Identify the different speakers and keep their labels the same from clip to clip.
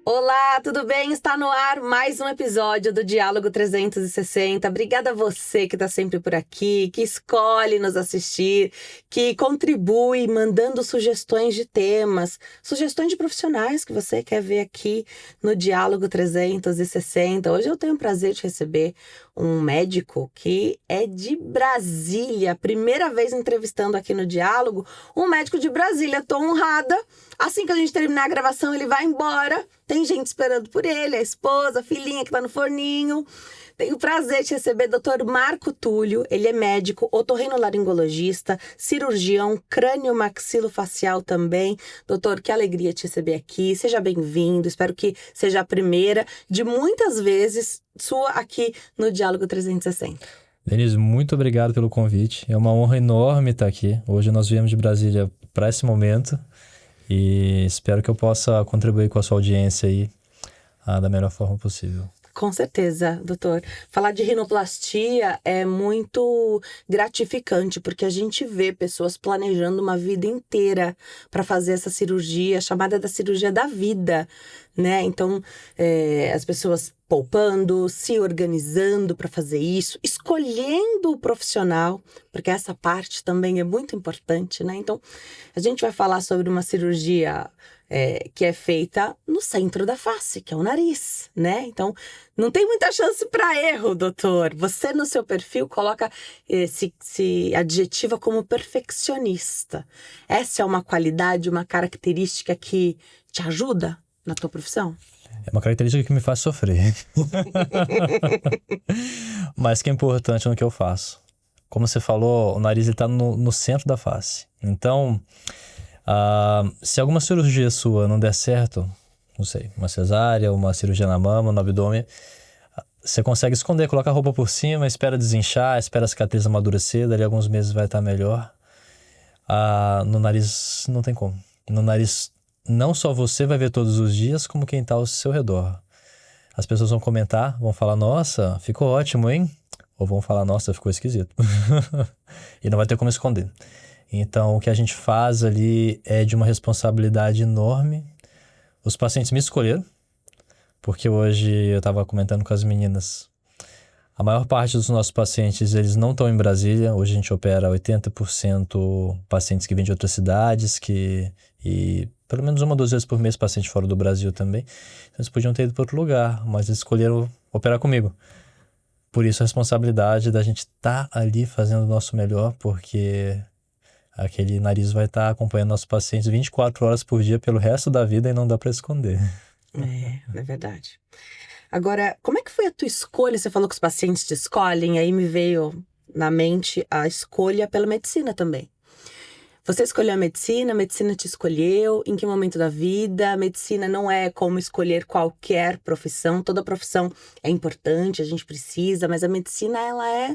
Speaker 1: Olá, tudo bem? Está no ar mais um episódio do Diálogo 360. Obrigada a você que está sempre por aqui, que escolhe nos assistir, que contribui mandando sugestões de temas, sugestões de profissionais que você quer ver aqui no Diálogo 360. Hoje eu tenho o prazer de receber um médico que é de Brasília. Primeira vez entrevistando aqui no Diálogo um médico de Brasília. Estou honrada. Assim que a gente terminar a gravação, ele vai embora. Tem gente esperando por ele, a esposa, a filhinha que tá no forninho. Tenho o prazer de receber o Dr. Marco Túlio. Ele é médico, otorrinolaringologista, cirurgião, crânio-maxilofacial também. Doutor, que alegria te receber aqui. Seja bem-vindo. Espero que seja a primeira de muitas vezes sua aqui no Diálogo 360.
Speaker 2: Denise, muito obrigado pelo convite. É uma honra enorme estar aqui. Hoje nós viemos de Brasília para esse momento. E espero que eu possa contribuir com a sua audiência aí da melhor forma possível.
Speaker 1: Com certeza, doutor. Falar de rinoplastia é muito gratificante, porque a gente vê pessoas planejando uma vida inteira para fazer essa cirurgia, chamada da cirurgia da vida, né? Então, as pessoas poupando, se organizando para fazer isso, escolhendo o profissional, porque essa parte também é muito importante, né? Então, a gente vai falar sobre uma cirurgia que é feita no centro da face, que é o nariz, né? Então, não tem muita chance para erro, doutor. Você, no seu perfil, coloca se adjetiva como perfeccionista. Essa é uma qualidade, uma característica que te ajuda na tua profissão?
Speaker 2: É uma característica que me faz sofrer. Mas que é importante no que eu faço. Como você falou, o nariz está no centro da face. Então, se alguma cirurgia sua não der certo, não sei, uma cesárea, uma cirurgia na mama, no abdômen, você consegue esconder, coloca a roupa por cima, espera desinchar, espera a cicatriz amadurecer, dali a alguns meses vai estar melhor. No nariz não tem como. No nariz, não só você vai ver todos os dias, como quem está ao seu redor. As pessoas vão comentar, vão falar, nossa, ficou ótimo, hein? Ou vão falar, nossa, ficou esquisito. E não vai ter como esconder. Então, o que a gente faz ali é de uma responsabilidade enorme. Os pacientes me escolheram, porque hoje eu estava comentando com as meninas. A maior parte dos nossos pacientes, eles não estão em Brasília. Hoje a gente opera 80% pacientes que vêm de outras cidades, e pelo menos 1 ou 2 vezes por mês paciente fora do Brasil também. Então, eles podiam ter ido para outro lugar, mas eles escolheram operar comigo. Por isso a responsabilidade da gente estar ali fazendo o nosso melhor, porque aquele nariz vai estar acompanhando nossos pacientes 24 horas por dia pelo resto da vida e não dá para esconder.
Speaker 1: É verdade. Agora, como é que foi a tua escolha? Você falou que os pacientes te escolhem, aí me veio na mente a escolha pela medicina também. Você escolheu a medicina te escolheu, em que momento da vida? A medicina não é como escolher qualquer profissão, toda profissão é importante, a gente precisa, mas a medicina, ela é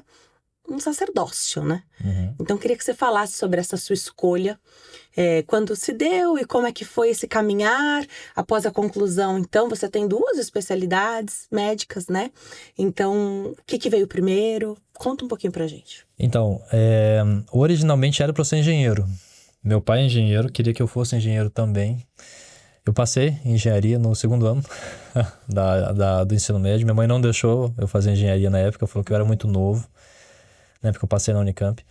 Speaker 1: um sacerdócio, né?
Speaker 2: Uhum.
Speaker 1: Então, queria que você falasse sobre essa sua escolha, quando se deu e como é que foi esse caminhar após a conclusão. Então, você tem 2 especialidades médicas, né? Então, o que veio primeiro? Conta um pouquinho pra gente.
Speaker 2: Então, originalmente era para eu ser engenheiro. Meu pai é engenheiro, queria que eu fosse engenheiro também. Eu passei em engenharia no 2º ano do ensino médio. Minha mãe não deixou eu fazer engenharia na época, falou que eu era muito novo, né, porque eu passei na Unicamp.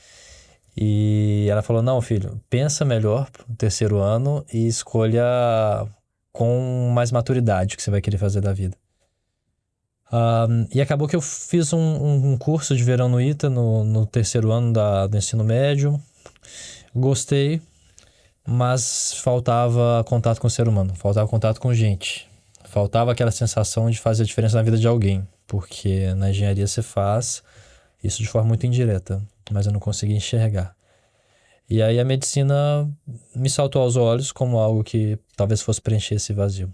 Speaker 2: E ela falou, não, filho, pensa melhor pro 3º ano e escolha com mais maturidade o que você vai querer fazer da vida. E acabou que eu fiz um curso de verão no ITA no 3º ano do ensino médio. Gostei, mas faltava contato com o ser humano, faltava contato com gente. Faltava aquela sensação de fazer a diferença na vida de alguém, porque na engenharia você faz isso de forma muito indireta, mas eu não conseguia enxergar. E aí a medicina me saltou aos olhos como algo que talvez fosse preencher esse vazio.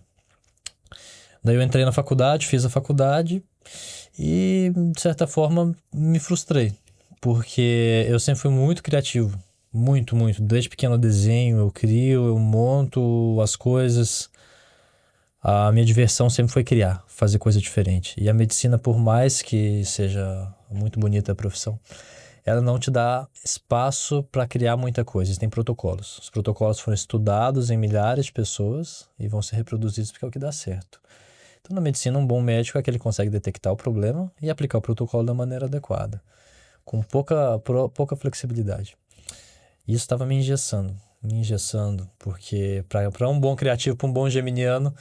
Speaker 2: Daí eu entrei na faculdade, fiz a faculdade e, de certa forma, me frustrei. Porque eu sempre fui muito criativo. Muito, muito. Desde pequeno eu desenho, eu crio, eu monto as coisas. A minha diversão sempre foi criar, fazer coisa diferente. E a medicina, por mais que seja muito bonita a profissão, ela não te dá espaço para criar muita coisa. Existem protocolos. Os protocolos foram estudados em milhares de pessoas e vão ser reproduzidos porque é o que dá certo. Então, na medicina, um bom médico é aquele que consegue detectar o problema e aplicar o protocolo da maneira adequada, com pouca flexibilidade. Isso estava me engessando, porque para um bom criativo, para um bom geminiano,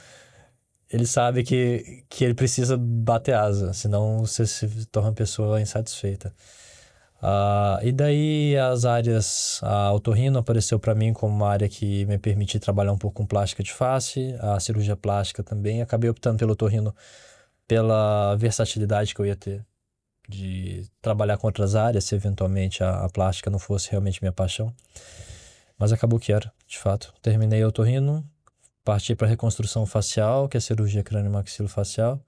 Speaker 2: ele sabe que ele precisa bater asa, senão você se torna uma pessoa insatisfeita. E daí a otorrino apareceu para mim como uma área que me permite trabalhar um pouco com plástica de face, a cirurgia plástica também. Acabei optando pelo otorrino pela versatilidade que eu ia ter de trabalhar com outras áreas, se eventualmente a plástica não fosse realmente minha paixão. Mas acabou que era, de fato. Terminei o otorrino, parti para reconstrução facial, que é a cirurgia crânio-maxilofacial.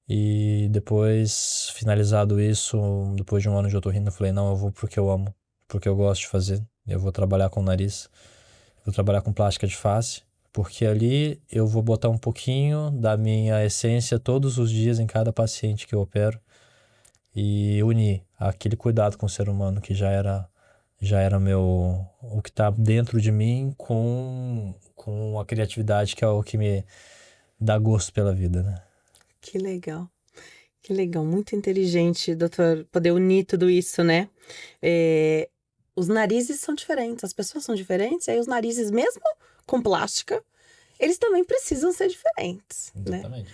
Speaker 2: E depois, finalizado isso, depois de um ano de otorrino, eu falei, não, eu vou porque eu amo, porque eu gosto de fazer. Eu vou trabalhar com o nariz, vou trabalhar com plástica de face, porque ali eu vou botar um pouquinho da minha essência todos os dias em cada paciente que eu opero e unir aquele cuidado com o ser humano que já era o que está dentro de mim com a criatividade que é o que me dá gosto pela vida, né?
Speaker 1: Que legal. Que legal, muito inteligente, doutor, poder unir tudo isso, né? Os narizes são diferentes, as pessoas são diferentes, e aí os narizes, mesmo com plástica, eles também precisam ser diferentes,
Speaker 2: Exatamente.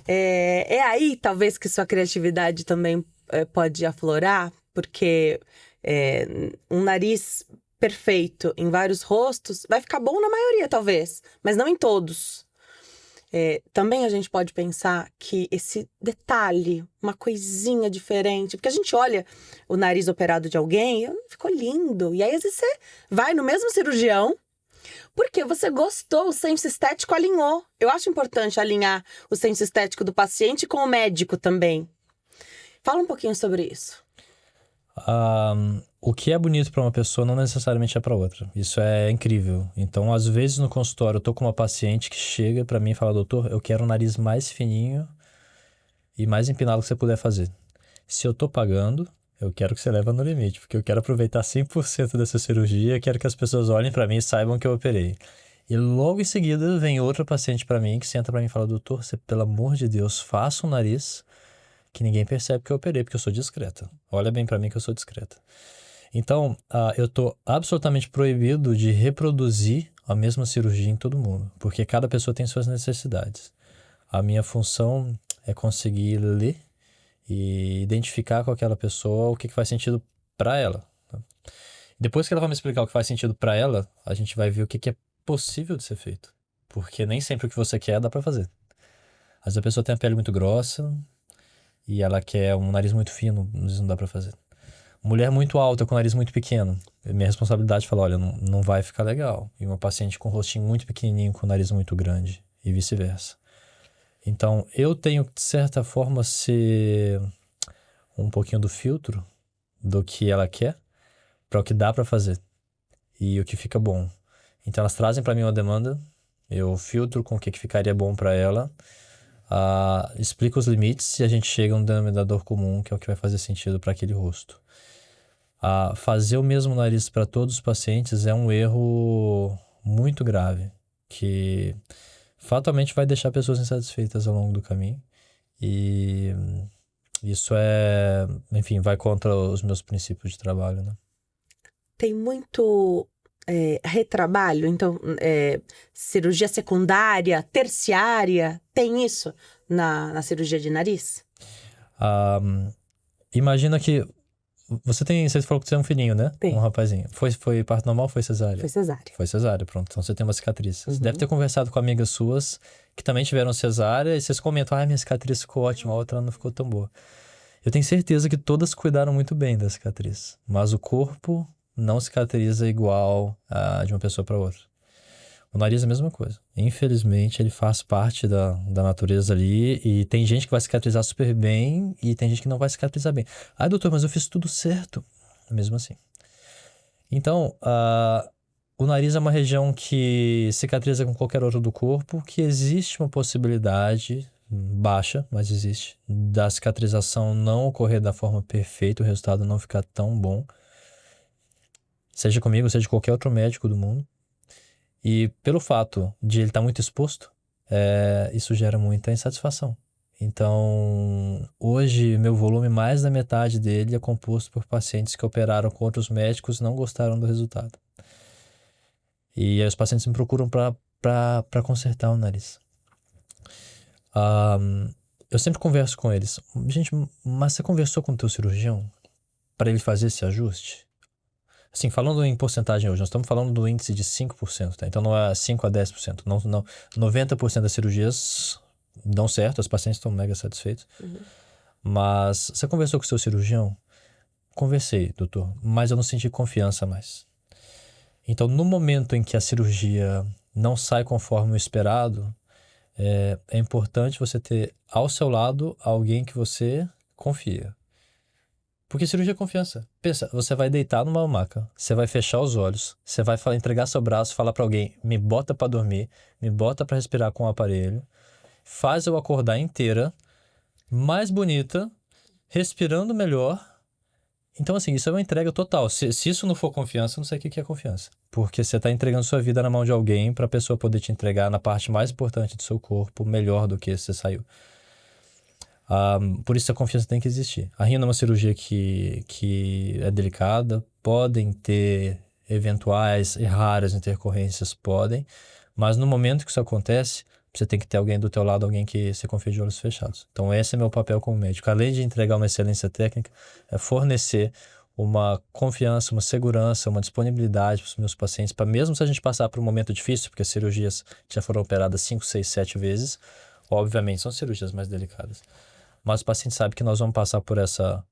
Speaker 1: né? É aí, talvez, que sua criatividade também pode aflorar, porque um nariz perfeito em vários rostos vai ficar bom na maioria, talvez, mas não em todos. Também a gente pode pensar que esse detalhe, uma coisinha diferente, porque a gente olha o nariz operado de alguém e ficou lindo. E aí, às vezes, você vai no mesmo cirurgião porque você gostou, o senso estético alinhou. Eu acho importante alinhar o senso estético do paciente com o médico também. Fala um pouquinho sobre isso.
Speaker 2: O que é bonito para uma pessoa não necessariamente é para outra. Isso é incrível. Então, às vezes no consultório, eu tô com uma paciente que chega para mim e fala, doutor, eu quero um nariz mais fininho e mais empinado que você puder fazer. Se eu tô pagando, eu quero que você leve no limite, porque eu quero aproveitar 100% dessa cirurgia, quero que as pessoas olhem para mim e saibam que eu operei. E logo em seguida vem outra paciente para mim que senta para mim e fala, doutor, você, pelo amor de Deus, faça um nariz que ninguém percebe que eu operei, porque eu sou discreta. Olha bem para mim que eu sou discreta. Então, eu tô absolutamente proibido de reproduzir a mesma cirurgia em todo mundo, porque cada pessoa tem suas necessidades. A minha função é conseguir ler e identificar com aquela pessoa o que faz sentido para ela. Depois que ela vai me explicar o que faz sentido para ela, a gente vai ver o que é possível de ser feito. Porque nem sempre o que você quer dá para fazer. Às vezes a pessoa tem a pele muito grossa e ela quer um nariz muito fino, às vezes não dá para fazer. Mulher muito alta com nariz muito pequeno, minha responsabilidade é falar, olha, não vai ficar legal. E uma paciente com um rostinho muito pequenininho com nariz muito grande e vice-versa. Então, eu tenho que, de certa forma, ser um pouquinho do filtro do que ela quer para o que dá para fazer e o que fica bom. Então, elas trazem para mim uma demanda, eu filtro com o que ficaria bom para ela, explico os limites e a gente chega a um denominador comum, que é o que vai fazer sentido para aquele rosto. Fazer o mesmo nariz para todos os pacientes é um erro muito grave, que fatalmente vai deixar pessoas insatisfeitas ao longo do caminho. E isso enfim, vai contra os meus princípios de trabalho, né?
Speaker 1: Tem muito retrabalho, então cirurgia secundária, terciária, tem isso na cirurgia de nariz?
Speaker 2: Imagina que você falou que você é um filhinho, né?
Speaker 1: Tem.
Speaker 2: Um rapazinho. Foi parto normal ou foi cesárea?
Speaker 1: Foi cesárea.
Speaker 2: Foi cesárea, pronto. Então você tem uma cicatriz. Você deve ter conversado com amigas suas que também tiveram cesárea e vocês comentam, minha cicatriz ficou ótima, a outra não ficou tão boa. Eu tenho certeza que todas cuidaram muito bem da cicatriz, mas o corpo não cicatriza igual de uma pessoa para outra. O nariz é a mesma coisa. Infelizmente, ele faz parte da natureza ali e tem gente que vai cicatrizar super bem e tem gente que não vai cicatrizar bem. Doutor, mas eu fiz tudo certo. Mesmo assim. Então, o nariz é uma região que cicatriza com qualquer outro do corpo, que existe uma possibilidade baixa, mas existe. Da cicatrização não ocorrer da forma perfeita, o resultado não ficar tão bom. Seja comigo, seja qualquer outro médico do mundo. E pelo fato de ele estar muito exposto, isso gera muita insatisfação. Então, hoje, meu volume, mais da metade dele é composto por pacientes que operaram com outros médicos e não gostaram do resultado. E aí os pacientes me procuram para consertar o nariz. Eu sempre converso com eles. Gente, mas você conversou com o teu cirurgião para ele fazer esse ajuste? Assim, falando em porcentagem hoje, nós estamos falando do índice de 5%, tá? Então não é 5 a 10%. Não, 90% das cirurgias dão certo, os pacientes estão mega satisfeitos. Mas você conversou com o seu cirurgião? Conversei, doutor, mas eu não senti confiança mais. Então, no momento em que a cirurgia não sai conforme o esperado, é importante você ter ao seu lado alguém que você confia. Porque cirurgia é confiança. Pensa, você vai deitar numa maca, você vai fechar os olhos, você vai entregar seu braço e falar para alguém, me bota para dormir, me bota para respirar com o aparelho, faz eu acordar inteira, mais bonita, respirando melhor. Então, assim, isso é uma entrega total. Se isso não for confiança, eu não sei o que é confiança. Porque você está entregando sua vida na mão de alguém para a pessoa poder te entregar na parte mais importante do seu corpo, melhor do que você saiu. Por isso a confiança tem que existir. A rino é uma cirurgia que é delicada, podem ter eventuais e raras intercorrências, mas no momento que isso acontece, você tem que ter alguém do teu lado, alguém que você confia de olhos fechados. Então esse é meu papel como médico. Além de entregar uma excelência técnica, é fornecer uma confiança, uma segurança, uma disponibilidade para os meus pacientes, para mesmo se a gente passar por um momento difícil, porque as cirurgias já foram operadas 5, 6, 7 vezes, obviamente são cirurgias mais delicadas. Mas o paciente sabe que nós vamos passar por essa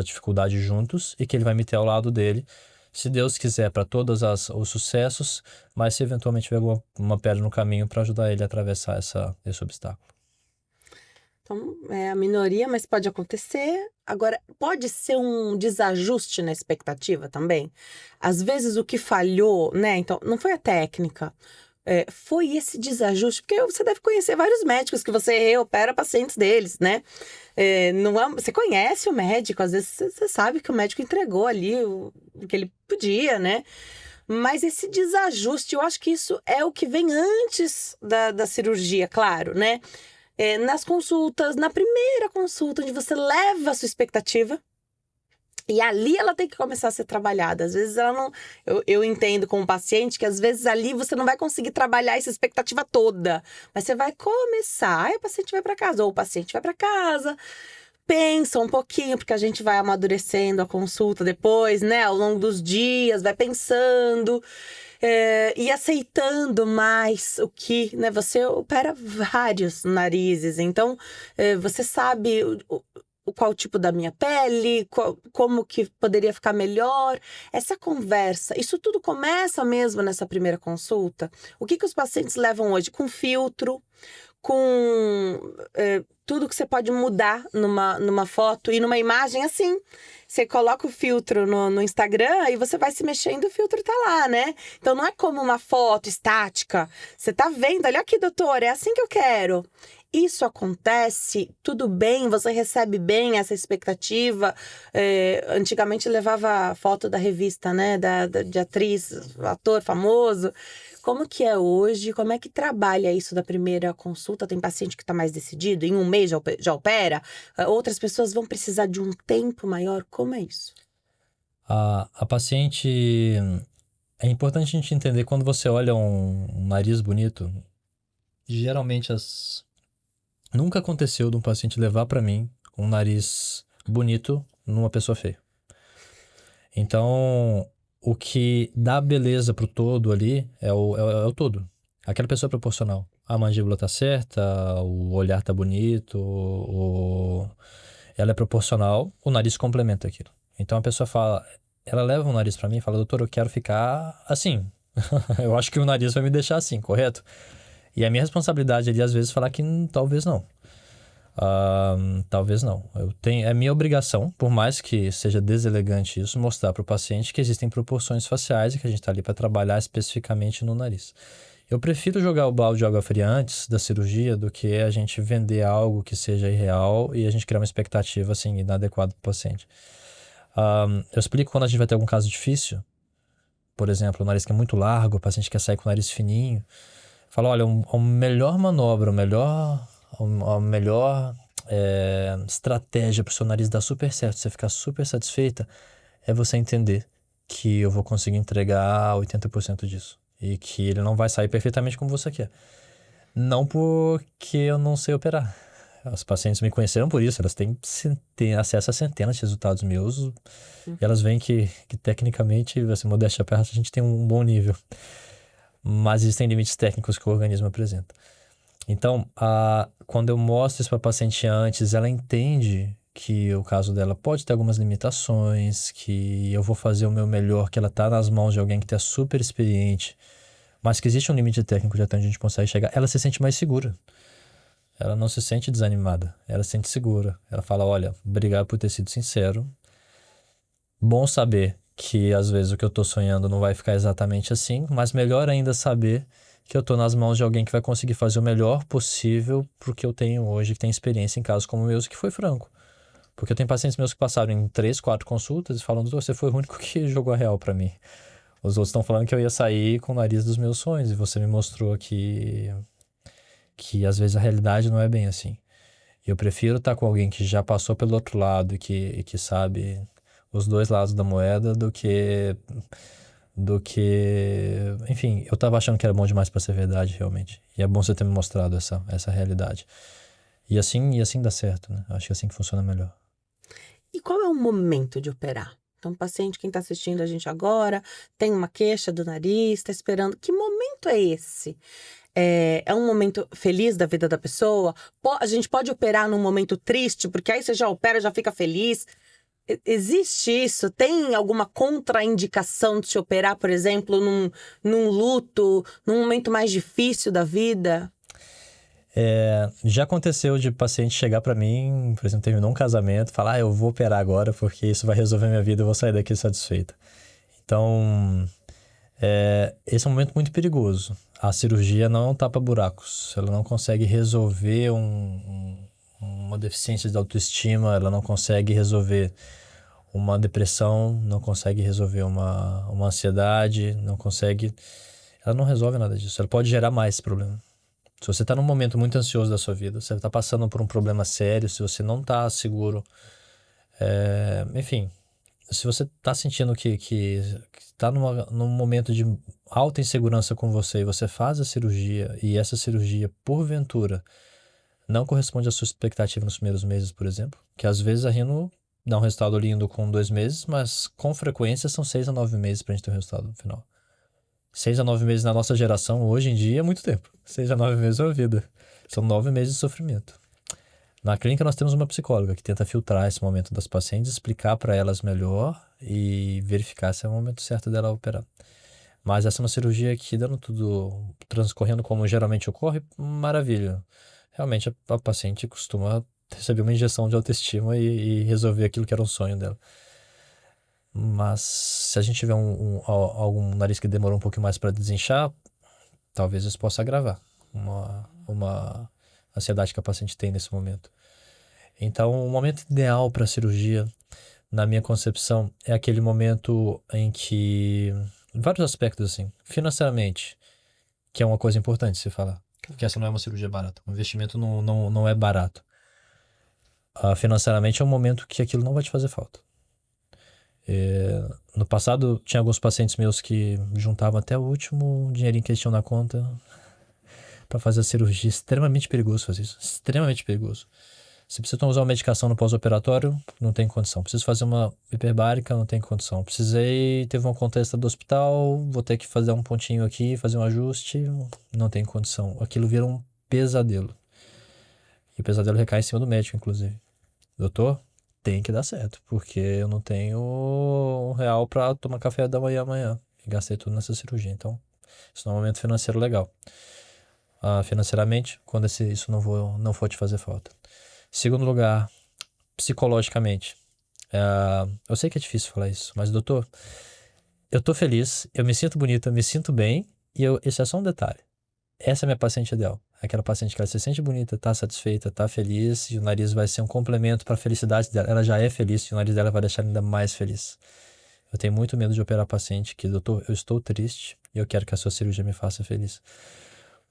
Speaker 2: dificuldade juntos e que ele vai me ter ao lado dele, se Deus quiser, para todos os sucessos, mas se eventualmente tiver uma pedra no caminho para ajudar ele a atravessar esse obstáculo.
Speaker 1: Então, é a minoria, mas pode acontecer. Agora, pode ser um desajuste na expectativa também? Às vezes o que falhou, né? Então, não foi a técnica. Foi esse desajuste, porque você deve conhecer vários médicos que você reopera pacientes deles, né? Você conhece o médico, às vezes você sabe que o médico entregou ali o que ele podia, né? Mas esse desajuste, eu acho que isso é o que vem antes da cirurgia, claro, né? Nas consultas, na primeira consulta, onde você leva a sua expectativa, e ali ela tem que começar a ser trabalhada. Às vezes ela não... Eu entendo como paciente que às vezes ali você não vai conseguir trabalhar essa expectativa toda. Mas você vai começar. Aí o paciente vai para casa, ou o paciente vai para casa, pensa um pouquinho, porque a gente vai amadurecendo a consulta depois, né? Ao longo dos dias, vai pensando e aceitando mais o que, né? Você opera vários narizes, então você sabe qual tipo da minha pele, como que poderia ficar melhor. Essa conversa, isso tudo começa mesmo nessa primeira consulta. O que os pacientes levam hoje? Com filtro, com tudo que você pode mudar numa foto e numa imagem assim. Você coloca o filtro no Instagram e você vai se mexendo, o filtro tá lá, né? Então não é como uma foto estática. Você tá vendo ali, aqui, doutor, é assim que eu quero. Isso acontece, tudo bem, você recebe bem essa expectativa. Antigamente levava foto da revista, né? De atriz, ator famoso. Como que é hoje? Como é que trabalha isso da primeira consulta? Tem paciente que está mais decidido? Em um mês já opera? Outras pessoas vão precisar de um tempo maior? Como é isso?
Speaker 2: A paciente... É importante a gente entender, quando você olha um nariz bonito, geralmente nunca aconteceu de um paciente levar para mim um nariz bonito numa pessoa feia. Então, o que dá beleza pro todo ali é o todo. Aquela pessoa é proporcional. A mandíbula tá certa, o olhar tá bonito, ela é proporcional, o nariz complementa aquilo. Então a pessoa fala, ela leva o nariz para mim e fala, doutor, eu quero ficar assim. Eu acho que o nariz vai me deixar assim, correto? E a minha responsabilidade ali, às vezes, falar que talvez não. Talvez não. É minha obrigação, por mais que seja deselegante isso, mostrar para o paciente que existem proporções faciais e que a gente está ali para trabalhar especificamente no nariz. Eu prefiro jogar o balde de água fria antes da cirurgia do que a gente vender algo que seja irreal e a gente criar uma expectativa, assim, inadequada para o paciente. Eu explico quando a gente vai ter algum caso difícil, por exemplo, o nariz que é muito largo, o paciente quer sair com o nariz fininho. Falo, olha, a melhor manobra, a melhor estratégia para o seu nariz dar super certo, você ficar super satisfeita, é você entender que eu vou conseguir entregar 80% disso. E que ele não vai sair perfeitamente como você quer. Não porque eu não sei operar. As pacientes me conheceram por isso, elas têm acesso a centenas de resultados meus. E elas veem que tecnicamente, assim, modéstia à parte, a gente tem um bom nível. Mas existem limites técnicos que o organismo apresenta. Então, quando eu mostro isso para a paciente antes, ela entende que o caso dela pode ter algumas limitações, que eu vou fazer o meu melhor, que ela está nas mãos de alguém que é super experiente, mas que existe um limite técnico de até onde a gente consegue chegar, ela se sente mais segura. Ela não se sente desanimada, ela se sente segura. Ela fala, olha, obrigado por ter sido sincero. Bom saber que às vezes o que eu estou sonhando não vai ficar exatamente assim, mas melhor ainda saber que eu estou nas mãos de alguém que vai conseguir fazer o melhor possível pro que eu tenho hoje, que tem experiência em casos como o meu, que foi franco. Porque eu tenho pacientes meus que passaram em 3, 4 consultas e falam, doutor, você foi o único que jogou a real pra mim. Os outros estão falando que eu ia sair com o nariz dos meus sonhos e você me mostrou que às vezes a realidade não é bem assim. Eu prefiro estar com alguém que já passou pelo outro lado e que sabe os dois lados da moeda do que... Enfim, eu tava achando que era bom demais pra ser verdade, realmente. E é bom você ter me mostrado essa realidade. E assim dá certo, né? Acho que é assim que funciona melhor.
Speaker 1: E qual é o momento de operar? Então, o paciente, quem está assistindo a gente agora, tem uma queixa do nariz, está esperando. Que momento é esse? É um momento feliz da vida da pessoa? A gente pode operar num momento triste, porque aí você já opera, já fica feliz. Existe isso? Tem alguma contraindicação de se operar, por exemplo, num luto, num momento mais difícil da vida?
Speaker 2: Já aconteceu de paciente chegar pra mim, por exemplo, terminou um casamento, falar, eu vou operar agora porque isso vai resolver minha vida, eu vou sair daqui satisfeita. Então, esse é um momento muito perigoso. A cirurgia não é um tapa-buracos, ela não consegue resolver uma deficiência de autoestima, ela não consegue resolver uma depressão, não consegue resolver uma ansiedade, ela não resolve nada disso, ela pode gerar mais problema. Se você está num momento muito ansioso da sua vida, você está passando por um problema sério, se você não está seguro, enfim, se você está sentindo que está num momento de alta insegurança com você e você faz a cirurgia e essa cirurgia, porventura, não corresponde à sua expectativa nos primeiros meses, por exemplo, que às vezes a rino dá um resultado lindo com 2 meses, mas com frequência são 6 a 9 meses para a gente ter um resultado no final. 6 a 9 meses na nossa geração, hoje em dia, é muito tempo. 6 a 9 meses é uma vida. São 9 meses de sofrimento. Na clínica, nós temos uma psicóloga que tenta filtrar esse momento das pacientes, explicar para elas melhor e verificar se é o momento certo dela operar. Mas essa é uma cirurgia que, dando tudo, transcorrendo como geralmente ocorre, maravilha. Realmente, a paciente costuma receber uma injeção de autoestima e resolver aquilo que era um sonho dela. Mas se a gente tiver algum nariz que demorou um pouquinho mais para desinchar, talvez isso possa agravar uma ansiedade que a paciente tem nesse momento. Então, o momento ideal para a cirurgia, na minha concepção, é aquele momento em que, em vários aspectos assim, financeiramente, que é uma coisa importante se falar, porque essa não é uma cirurgia barata, o investimento não é barato. Financeiramente é um momento que aquilo não vai te fazer falta. No passado, tinha alguns pacientes meus que juntavam até o último dinheirinho que eles tinham na conta para fazer a cirurgia. Extremamente perigoso fazer isso. Extremamente perigoso. Se precisa usar uma medicação no pós-operatório, não tem condição. Preciso fazer uma hiperbárica, não tem condição. Teve uma conta extra do hospital, vou ter que fazer um pontinho aqui, fazer um ajuste, não tem condição. Aquilo vira um pesadelo. E o pesadelo recai em cima do médico, inclusive. Doutor, tem que dar certo, porque eu não tenho R$1 para tomar café da manhã amanhã. E gastei tudo nessa cirurgia. Então, isso não é um momento financeiro legal. Financeiramente, quando isso não for te fazer falta. Segundo lugar, psicologicamente. Eu sei que é difícil falar isso, mas doutor, eu tô feliz, eu me sinto bonita, eu me sinto bem, e esse é só um detalhe. essa é a minha paciente ideal. Aquela paciente que ela se sente bonita, tá satisfeita, tá feliz, e o nariz vai ser um complemento para a felicidade dela. Ela já é feliz e o nariz dela vai deixar ela ainda mais feliz. Eu tenho muito medo de operar paciente que, doutor, eu estou triste e eu quero que a sua cirurgia me faça feliz.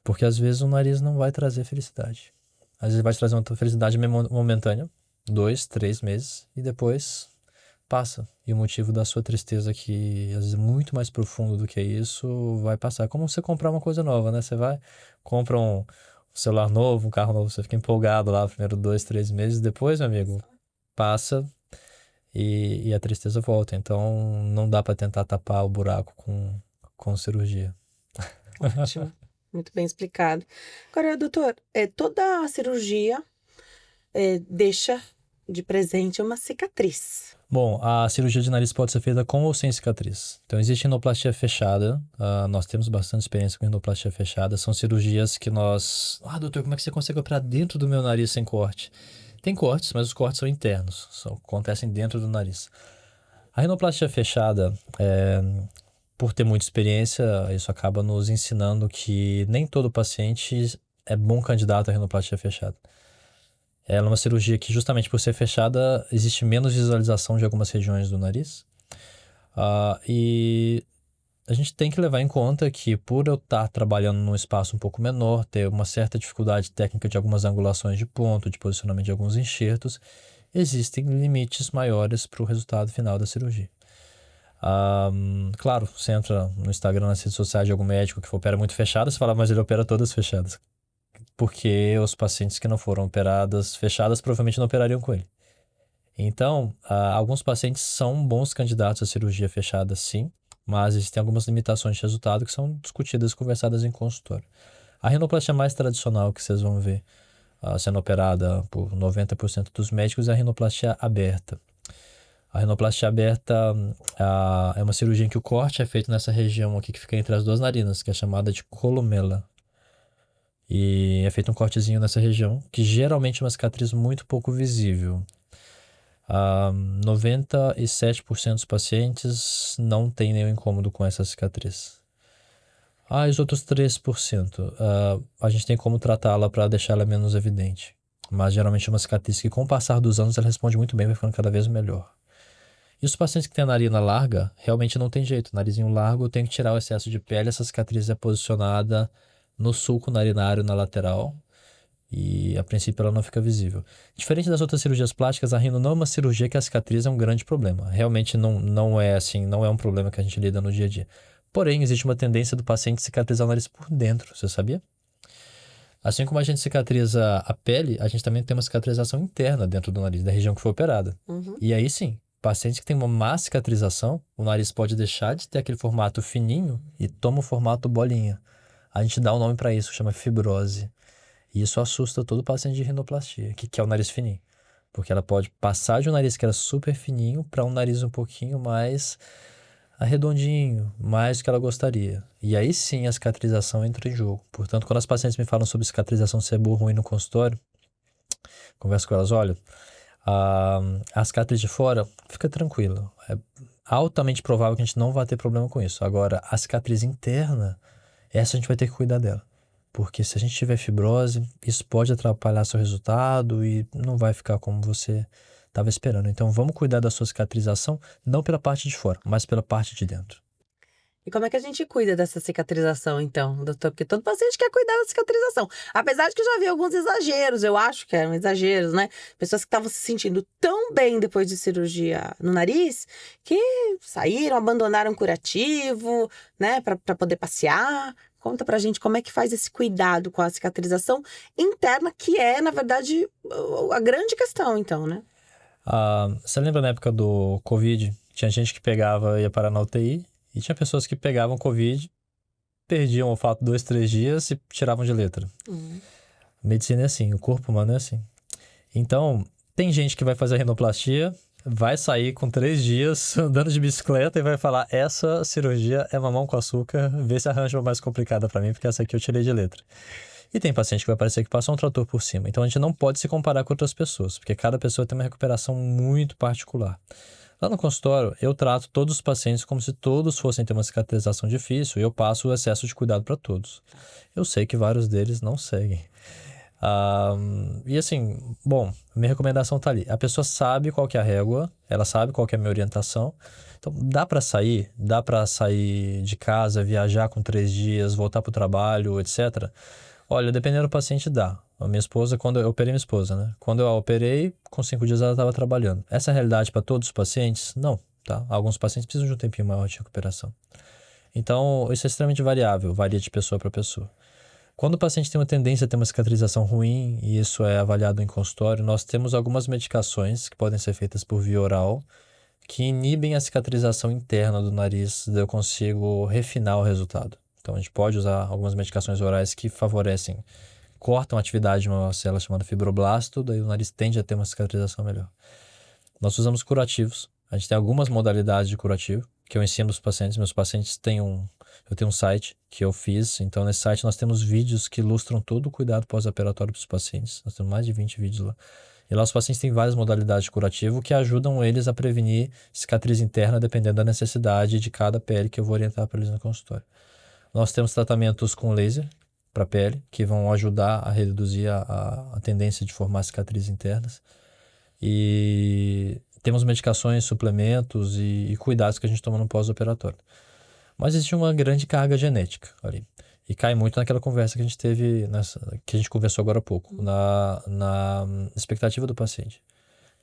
Speaker 2: Porque às vezes o nariz não vai trazer felicidade. Às vezes vai trazer uma felicidade momentânea, 2, 3 meses, e depois passa. E o motivo da sua tristeza, que às vezes é muito mais profundo do que isso, vai passar. É como você comprar uma coisa nova, né? Você vai, compra um celular novo, um carro novo, você fica empolgado lá, primeiro 2, 3 meses, depois, meu amigo, passa e a tristeza volta. Então não dá para tentar tapar o buraco com cirurgia.
Speaker 1: Ótimo, muito bem explicado. Agora, doutor, toda a cirurgia deixa de presente uma cicatriz.
Speaker 2: Bom, a cirurgia de nariz pode ser feita com ou sem cicatriz. Então, existe rinoplastia fechada. Nós temos bastante experiência com rinoplastia fechada. São cirurgias que nós... doutor, como é que você consegue operar dentro do meu nariz sem corte? Tem cortes, mas os cortes são internos. Acontecem dentro do nariz. A rinoplastia fechada, por ter muita experiência, isso acaba nos ensinando que nem todo paciente é bom candidato à rinoplastia fechada. Ela é uma cirurgia que, justamente por ser fechada, existe menos visualização de algumas regiões do nariz. E a gente tem que levar em conta que, por eu estar trabalhando num espaço um pouco menor, ter uma certa dificuldade técnica de algumas angulações de ponto, de posicionamento de alguns enxertos, existem limites maiores para o resultado final da cirurgia. Claro, você entra no Instagram, nas redes sociais de algum médico que opera muito fechado, você fala, mas ele opera todas fechadas. Porque os pacientes que não foram operadas fechadas provavelmente não operariam com ele. Então, alguns pacientes são bons candidatos à cirurgia fechada, sim, mas existem algumas limitações de resultado que são discutidas e conversadas em consultório. A rinoplastia mais tradicional que vocês vão ver sendo operada por 90% dos médicos é a rinoplastia aberta. A rinoplastia aberta é uma cirurgia em que o corte é feito nessa região aqui que fica entre as duas narinas, que é chamada de columela. E é feito um cortezinho nessa região, que geralmente é uma cicatriz muito pouco visível. 97% dos pacientes não tem nenhum incômodo com essa cicatriz. Os outros 3%, a gente tem como tratá-la para deixar ela menos evidente. Mas geralmente é uma cicatriz que, com o passar dos anos, ela responde muito bem, vai ficando cada vez melhor. E os pacientes que têm a narina larga, realmente não tem jeito. Narizinho largo, tem que tirar o excesso de pele, essa cicatriz é posicionada no sulco narinário, na lateral, e a princípio ela não fica visível. Diferente das outras cirurgias plásticas, a rino não é uma cirurgia que a cicatriz é um grande problema. Realmente não é assim, não é um problema que a gente lida no dia a dia. Porém, existe uma tendência do paciente cicatrizar o nariz por dentro, você sabia? Assim como a gente cicatriza a pele, a gente também tem uma cicatrização interna dentro do nariz, da região que foi operada.
Speaker 1: Uhum.
Speaker 2: E aí sim, pacientes que têm uma má cicatrização, o nariz pode deixar de ter aquele formato fininho e toma o formato bolinha. A gente dá um nome para isso, chama fibrose. E isso assusta todo paciente de rinoplastia, que é o nariz fininho. Porque ela pode passar de um nariz que era super fininho para um nariz um pouquinho mais arredondinho, mais do que ela gostaria. E aí sim a cicatrização entra em jogo. Portanto, quando as pacientes me falam sobre cicatrização ser boa ou ruim no consultório, converso com elas, olha, a cicatriz de fora, fica tranquila. É altamente provável que a gente não vai ter problema com isso. Agora, a cicatriz interna, essa a gente vai ter que cuidar dela. Porque se a gente tiver fibrose, isso pode atrapalhar seu resultado e não vai ficar como você estava esperando. Então, vamos cuidar da sua cicatrização, não pela parte de fora, mas pela parte de dentro.
Speaker 1: E como é que a gente cuida dessa cicatrização, então, doutor? Porque todo paciente quer cuidar da cicatrização. Apesar de que eu já vi alguns exageros, eu acho que eram exageros, né? Pessoas que estavam se sentindo tão bem depois de cirurgia no nariz, que saíram, abandonaram o curativo, né? Para poder passear. Conta pra gente como é que faz esse cuidado com a cicatrização interna, que é, na verdade, a grande questão, então, né?
Speaker 2: Você lembra na época do Covid? Tinha gente que pegava e ia parar na UTI, e tinha pessoas que pegavam Covid, perdiam o olfato 2, 3 dias e tiravam de letra. Medicina é assim, o corpo humano é assim. Então, tem gente que vai fazer a rinoplastia, vai sair com 3 dias andando de bicicleta e vai falar, essa cirurgia é mamão com açúcar, vê se arranja uma mais complicada pra mim, porque essa aqui eu tirei de letra. E tem paciente que vai parecer que passou um trator por cima. Então a gente não pode se comparar com outras pessoas, porque cada pessoa tem uma recuperação muito particular. Lá no consultório, eu trato todos os pacientes como se todos fossem ter uma cicatrização difícil e eu passo o excesso de cuidado para todos. Eu sei que vários deles não seguem. E assim, bom, minha recomendação tá ali. A pessoa sabe qual que é a régua, ela sabe qual que é a minha orientação. Então, dá para sair de casa, viajar com 3 dias, voltar pro trabalho, etc. Olha, dependendo do paciente, dá. A minha esposa, quando eu operei minha esposa, né? Quando eu a operei, com 5 dias ela estava trabalhando. Essa é a realidade para todos os pacientes? Não, tá? Alguns pacientes precisam de um tempinho maior de recuperação. Então, isso é extremamente variável, varia de pessoa para pessoa. Quando o paciente tem uma tendência a ter uma cicatrização ruim, e isso é avaliado em consultório, nós temos algumas medicações que podem ser feitas por via oral, que inibem a cicatrização interna do nariz, daí eu consigo refinar o resultado. Então, a gente pode usar algumas medicações orais que favorecem, cortam a atividade de uma célula chamada fibroblasto, daí o nariz tende a ter uma cicatrização melhor. Nós usamos curativos. A gente tem algumas modalidades de curativo que eu ensino os pacientes. Meus pacientes têm eu tenho um site que eu fiz, então nesse site nós temos vídeos que ilustram todo o cuidado pós-operatório para os pacientes. Nós temos mais de 20 vídeos lá. E lá os pacientes têm várias modalidades de curativo que ajudam eles a prevenir cicatriz interna dependendo da necessidade de cada pele que eu vou orientar para eles no consultório. Nós temos tratamentos com laser para a pele, que vão ajudar a reduzir a tendência de formar cicatrizes internas. E temos medicações, suplementos e cuidados que a gente toma no pós-operatório. Mas existe uma grande carga genética ali. E cai muito naquela conversa que a gente teve, que a gente conversou agora há pouco, na expectativa do paciente.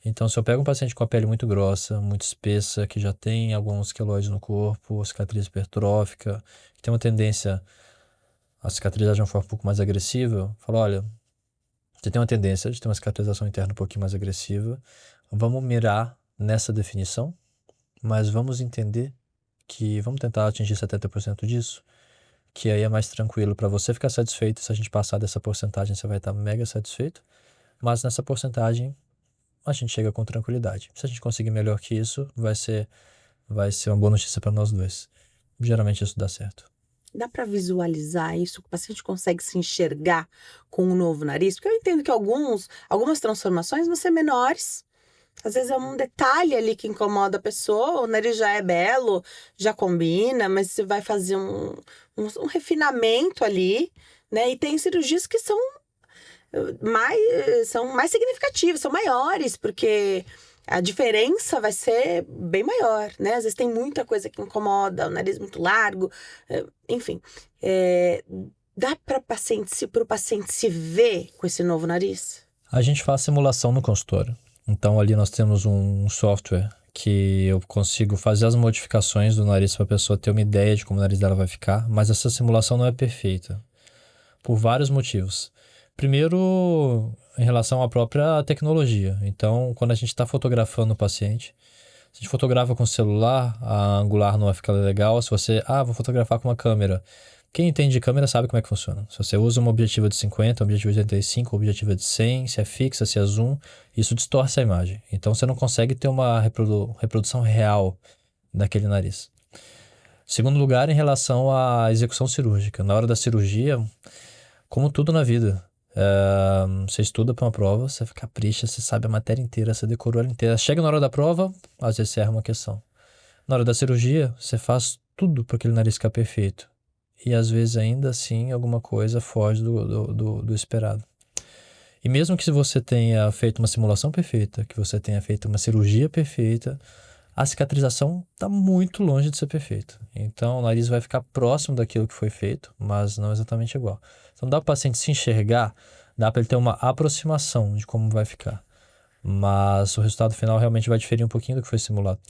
Speaker 2: Então, se eu pego um paciente com a pele muito grossa, muito espessa, que já tem alguns queloides no corpo, cicatriz hipertrófica, que tem uma tendência a cicatrizar de uma forma um pouco mais agressiva, eu falo, olha, você tem uma tendência de ter uma cicatrização interna um pouquinho mais agressiva, vamos mirar nessa definição, mas vamos entender que vamos tentar atingir 70% disso, que aí é mais tranquilo para você ficar satisfeito. Se a gente passar dessa porcentagem, você vai estar mega satisfeito, mas nessa porcentagem a gente chega com tranquilidade. Se a gente conseguir melhor que isso, vai ser uma boa notícia para nós dois. Geralmente isso dá certo.
Speaker 1: Dá para visualizar isso? O paciente consegue se enxergar com um novo nariz? Porque eu entendo que algumas transformações vão ser menores. Às vezes é um detalhe ali que incomoda a pessoa, o nariz já é belo, já combina, mas você vai fazer um refinamento ali, né? E tem cirurgias que são mais significativas, são maiores, porque a diferença vai ser bem maior, né? Às vezes tem muita coisa que incomoda, o nariz muito largo, enfim. Dá para o paciente se ver com esse novo nariz?
Speaker 2: A gente faz simulação no consultório. Então ali nós temos um software que eu consigo fazer as modificações do nariz para a pessoa ter uma ideia de como o nariz dela vai ficar, mas essa simulação não é perfeita, por vários motivos. Primeiro, em relação à própria tecnologia. Então, quando a gente está fotografando o paciente, se a gente fotografa com celular, a angular não vai ficar legal. Se você, vou fotografar com uma câmera. Quem entende de câmera sabe como é que funciona. Se você usa uma objetiva de 50, uma objetiva de 85, uma objetiva de 100, se é fixa, se é zoom, isso distorce a imagem. Então, você não consegue ter uma reprodução real daquele nariz. Segundo lugar, em relação à execução cirúrgica. Na hora da cirurgia, como tudo na vida, você estuda para uma prova, você capricha, você sabe a matéria inteira, você decorou ela inteira. Chega na hora da prova, às vezes você erra uma questão. Na hora da cirurgia, você faz tudo para aquele nariz ficar perfeito. E às vezes ainda assim alguma coisa foge do esperado. E mesmo que se você tenha feito uma simulação perfeita, que você tenha feito uma cirurgia perfeita, a cicatrização está muito longe de ser perfeita. Então o nariz vai ficar próximo daquilo que foi feito, mas não exatamente igual. Então dá para o paciente se enxergar, dá para ele ter uma aproximação de como vai ficar. Mas o resultado final realmente vai diferir um pouquinho do que foi simulado.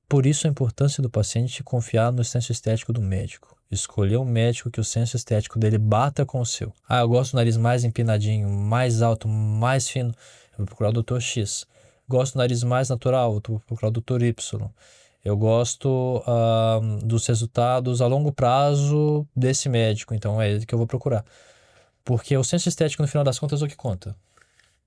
Speaker 2: Por isso a importância do paciente confiar no senso estético do médico. Escolher um médico que o senso estético dele bata com o seu. Eu gosto do nariz mais empinadinho, mais alto, mais fino. Eu vou procurar o Dr. X. Gosto do nariz mais natural, eu vou procurar o Dr. Y. Eu gosto dos resultados a longo prazo desse médico, então é ele que eu vou procurar. Porque o senso estético, no final das contas, é o que conta.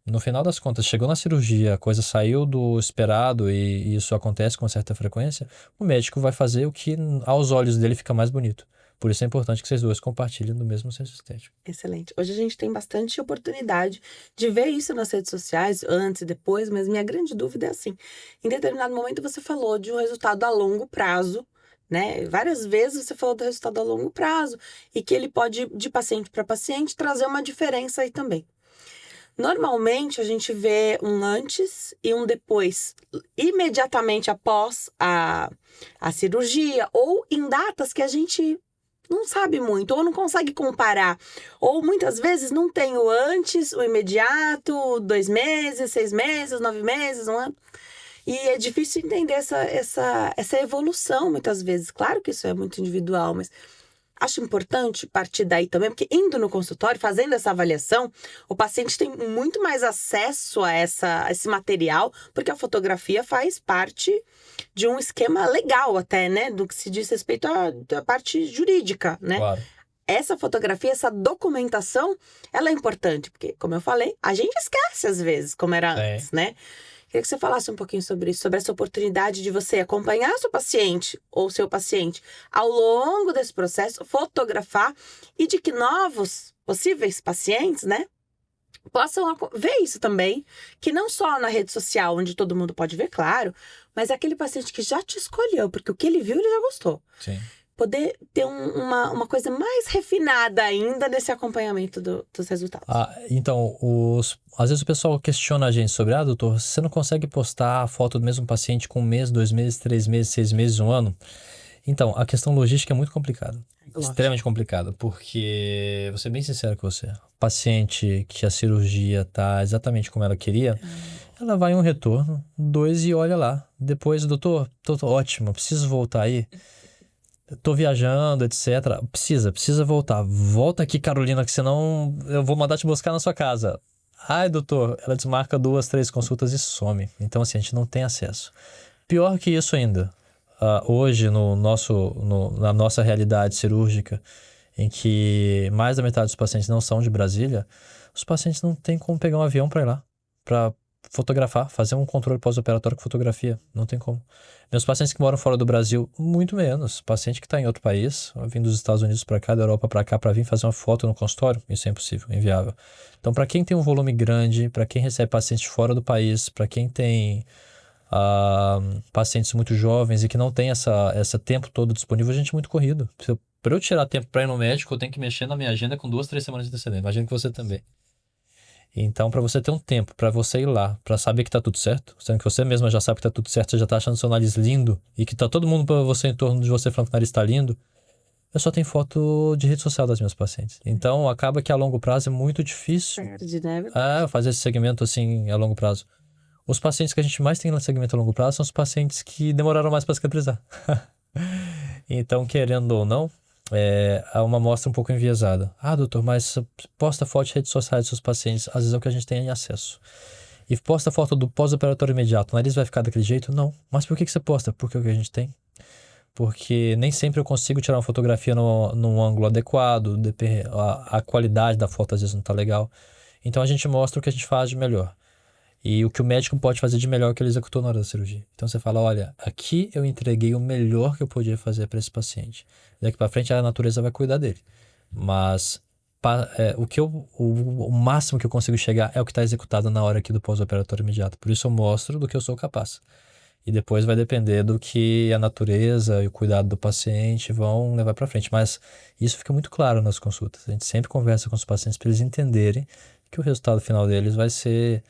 Speaker 2: No final das contas, chegou na cirurgia, a coisa saiu do esperado e isso acontece com certa frequência, o médico vai fazer o que aos olhos dele fica mais bonito. Por isso é importante que vocês dois compartilhem do mesmo senso estético.
Speaker 1: Excelente. Hoje a gente tem bastante oportunidade de ver isso nas redes sociais, antes e depois, mas minha grande dúvida é assim: em determinado momento você falou de um resultado a longo prazo, né? Várias vezes você falou do resultado a longo prazo e que ele pode, de paciente para paciente, trazer uma diferença aí também. Normalmente a gente vê um antes e um depois, imediatamente após a cirurgia, ou em datas que a gente não sabe muito, ou não consegue comparar. Ou muitas vezes não tem o antes, o imediato, 2 meses, 6 meses, 9 meses, um ano. E é difícil entender essa evolução muitas vezes. Claro que isso é muito individual, mas acho importante partir daí também, porque indo no consultório, fazendo essa avaliação, o paciente tem muito mais acesso a esse material, porque a fotografia faz parte de um esquema legal até, né? Do que se diz respeito à parte jurídica, né?
Speaker 2: Claro.
Speaker 1: Essa fotografia, essa documentação, ela é importante, porque, como eu falei, a gente esquece às vezes como era antes, né? Queria que você falasse um pouquinho sobre isso, sobre essa oportunidade de você acompanhar seu paciente ou seu paciente ao longo desse processo, fotografar, e de que novos possíveis pacientes, né, possam ver isso também, que não só na rede social, onde todo mundo pode ver, claro, mas aquele paciente que já te escolheu, porque o que ele viu, ele já gostou.
Speaker 2: Sim.
Speaker 1: Poder ter uma coisa mais refinada ainda nesse acompanhamento dos resultados.
Speaker 2: Então, às vezes o pessoal questiona a gente sobre, doutor, você não consegue postar a foto do mesmo paciente com 1 mês, 2 meses, 3 meses, 6 meses, 1 ano? Então, a questão logística é muito complicada. Extremamente complicada, porque, vou ser bem sincero com você, o paciente que a cirurgia tá exatamente como ela queria, ela vai em um retorno, 2 e olha lá. Depois, doutor, tô ótimo, preciso voltar aí. Tô viajando, etc. Precisa voltar. Volta aqui, Carolina, que senão eu vou mandar te buscar na sua casa. Ai, doutor, ela desmarca 2, 3 consultas e some. Então, assim, a gente não tem acesso. Pior que isso ainda, hoje na nossa realidade cirúrgica, em que mais da metade dos pacientes não são de Brasília, os pacientes não têm como pegar um avião para ir lá, para fotografar, fazer um controle pós-operatório com fotografia. Não tem como. Meus pacientes que moram fora do Brasil, muito menos. Paciente que está em outro país, vindo dos Estados Unidos para cá, da Europa para cá, para vir fazer uma foto no consultório, isso é impossível, inviável. Então, para quem tem um volume grande, para quem recebe pacientes fora do país, para quem tem pacientes muito jovens e que não tem esse tempo todo disponível, a gente é muito corrido. Para eu tirar tempo para ir no médico, eu tenho que mexer na minha agenda com 2, 3 semanas de antecedência. Imagino que você também. Então, para você ter um tempo, para você ir lá, para saber que tá tudo certo, sendo que você mesma já sabe que tá tudo certo, você já tá achando seu nariz lindo e que tá todo mundo para você em torno de você falando que o nariz tá lindo, eu só tenho foto de rede social das minhas pacientes. Então, acaba que a longo prazo é muito difícil fazer esse segmento assim a longo prazo. Os pacientes que a gente mais tem no segmento a longo prazo são os pacientes que demoraram mais para cicatrizar. Então, querendo ou não, é uma amostra um pouco enviesada. Doutor, mas posta foto de redes sociais dos seus pacientes, às vezes é o que a gente tem acesso. E posta foto do pós-operatório imediato, o nariz vai ficar daquele jeito? Não. Mas por que você posta? Porque é o que a gente tem. Porque nem sempre eu consigo tirar uma fotografia num ângulo adequado, a qualidade da foto às vezes não está legal. Então a gente mostra o que a gente faz de melhor. E o que o médico pode fazer de melhor que ele executou na hora da cirurgia. Então você fala, olha, aqui eu entreguei o melhor que eu podia fazer para esse paciente. Daqui para frente a natureza vai cuidar dele. Mas o máximo que eu consigo chegar é o que está executado na hora aqui do pós-operatório imediato. Por isso eu mostro do que eu sou capaz. E depois vai depender do que a natureza e o cuidado do paciente vão levar para frente. Mas isso fica muito claro nas consultas. A gente sempre conversa com os pacientes para eles entenderem que o resultado final deles vai ser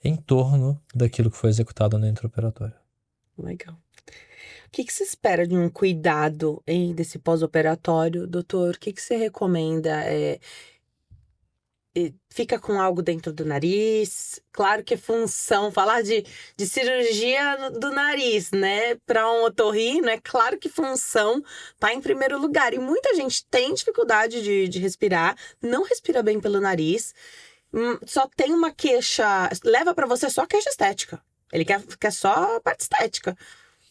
Speaker 2: em torno daquilo que foi executado no intraoperatório.
Speaker 1: Legal. O que você espera de um cuidado desse pós-operatório, doutor? O que você recomenda? Fica com algo dentro do nariz? Claro que função, falar de cirurgia do nariz, né? Para um otorrino, é claro que função tá em primeiro lugar. E muita gente tem dificuldade de respirar, não respira bem pelo nariz. Só tem uma queixa, leva pra você só queixa estética. Ele quer só a parte estética.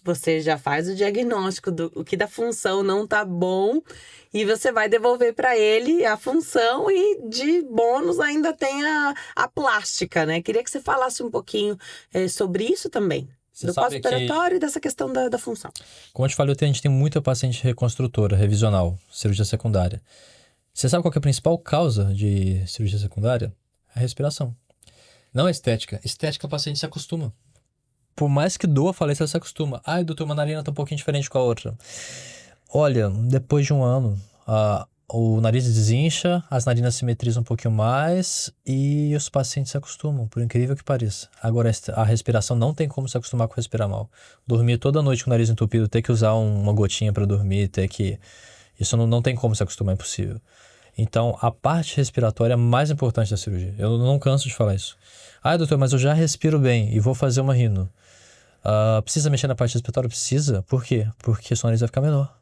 Speaker 1: Você já faz o diagnóstico do que da função não tá bom e você vai devolver pra ele a função e de bônus ainda tem a plástica, né? Queria que você falasse um pouquinho sobre isso também. do pós-operatório e dessa questão da função.
Speaker 2: Como eu te falei, a gente tem muita paciente reconstrutora, revisional, cirurgia secundária. Você sabe qual que é a principal causa de cirurgia secundária? A respiração. Não a estética. Estética, o paciente se acostuma. Por mais que doa a falência, ela se acostuma. Ai, doutor, uma narina tá um pouquinho diferente com a outra. Olha, depois de um ano, o nariz desincha, as narinas simetrizam um pouquinho mais e os pacientes se acostumam, por incrível que pareça. Agora, a respiração não tem como se acostumar com respirar mal. Dormir toda noite com o nariz entupido, ter que usar uma gotinha para dormir, ter que... Isso não tem como se acostumar, é impossível. Então, a parte respiratória é a mais importante da cirurgia. Eu não canso de falar isso. Ah, doutor, mas eu já respiro bem e vou fazer uma rino. Precisa mexer na parte respiratória? Precisa. Por quê? Porque seu nariz vai ficar menor.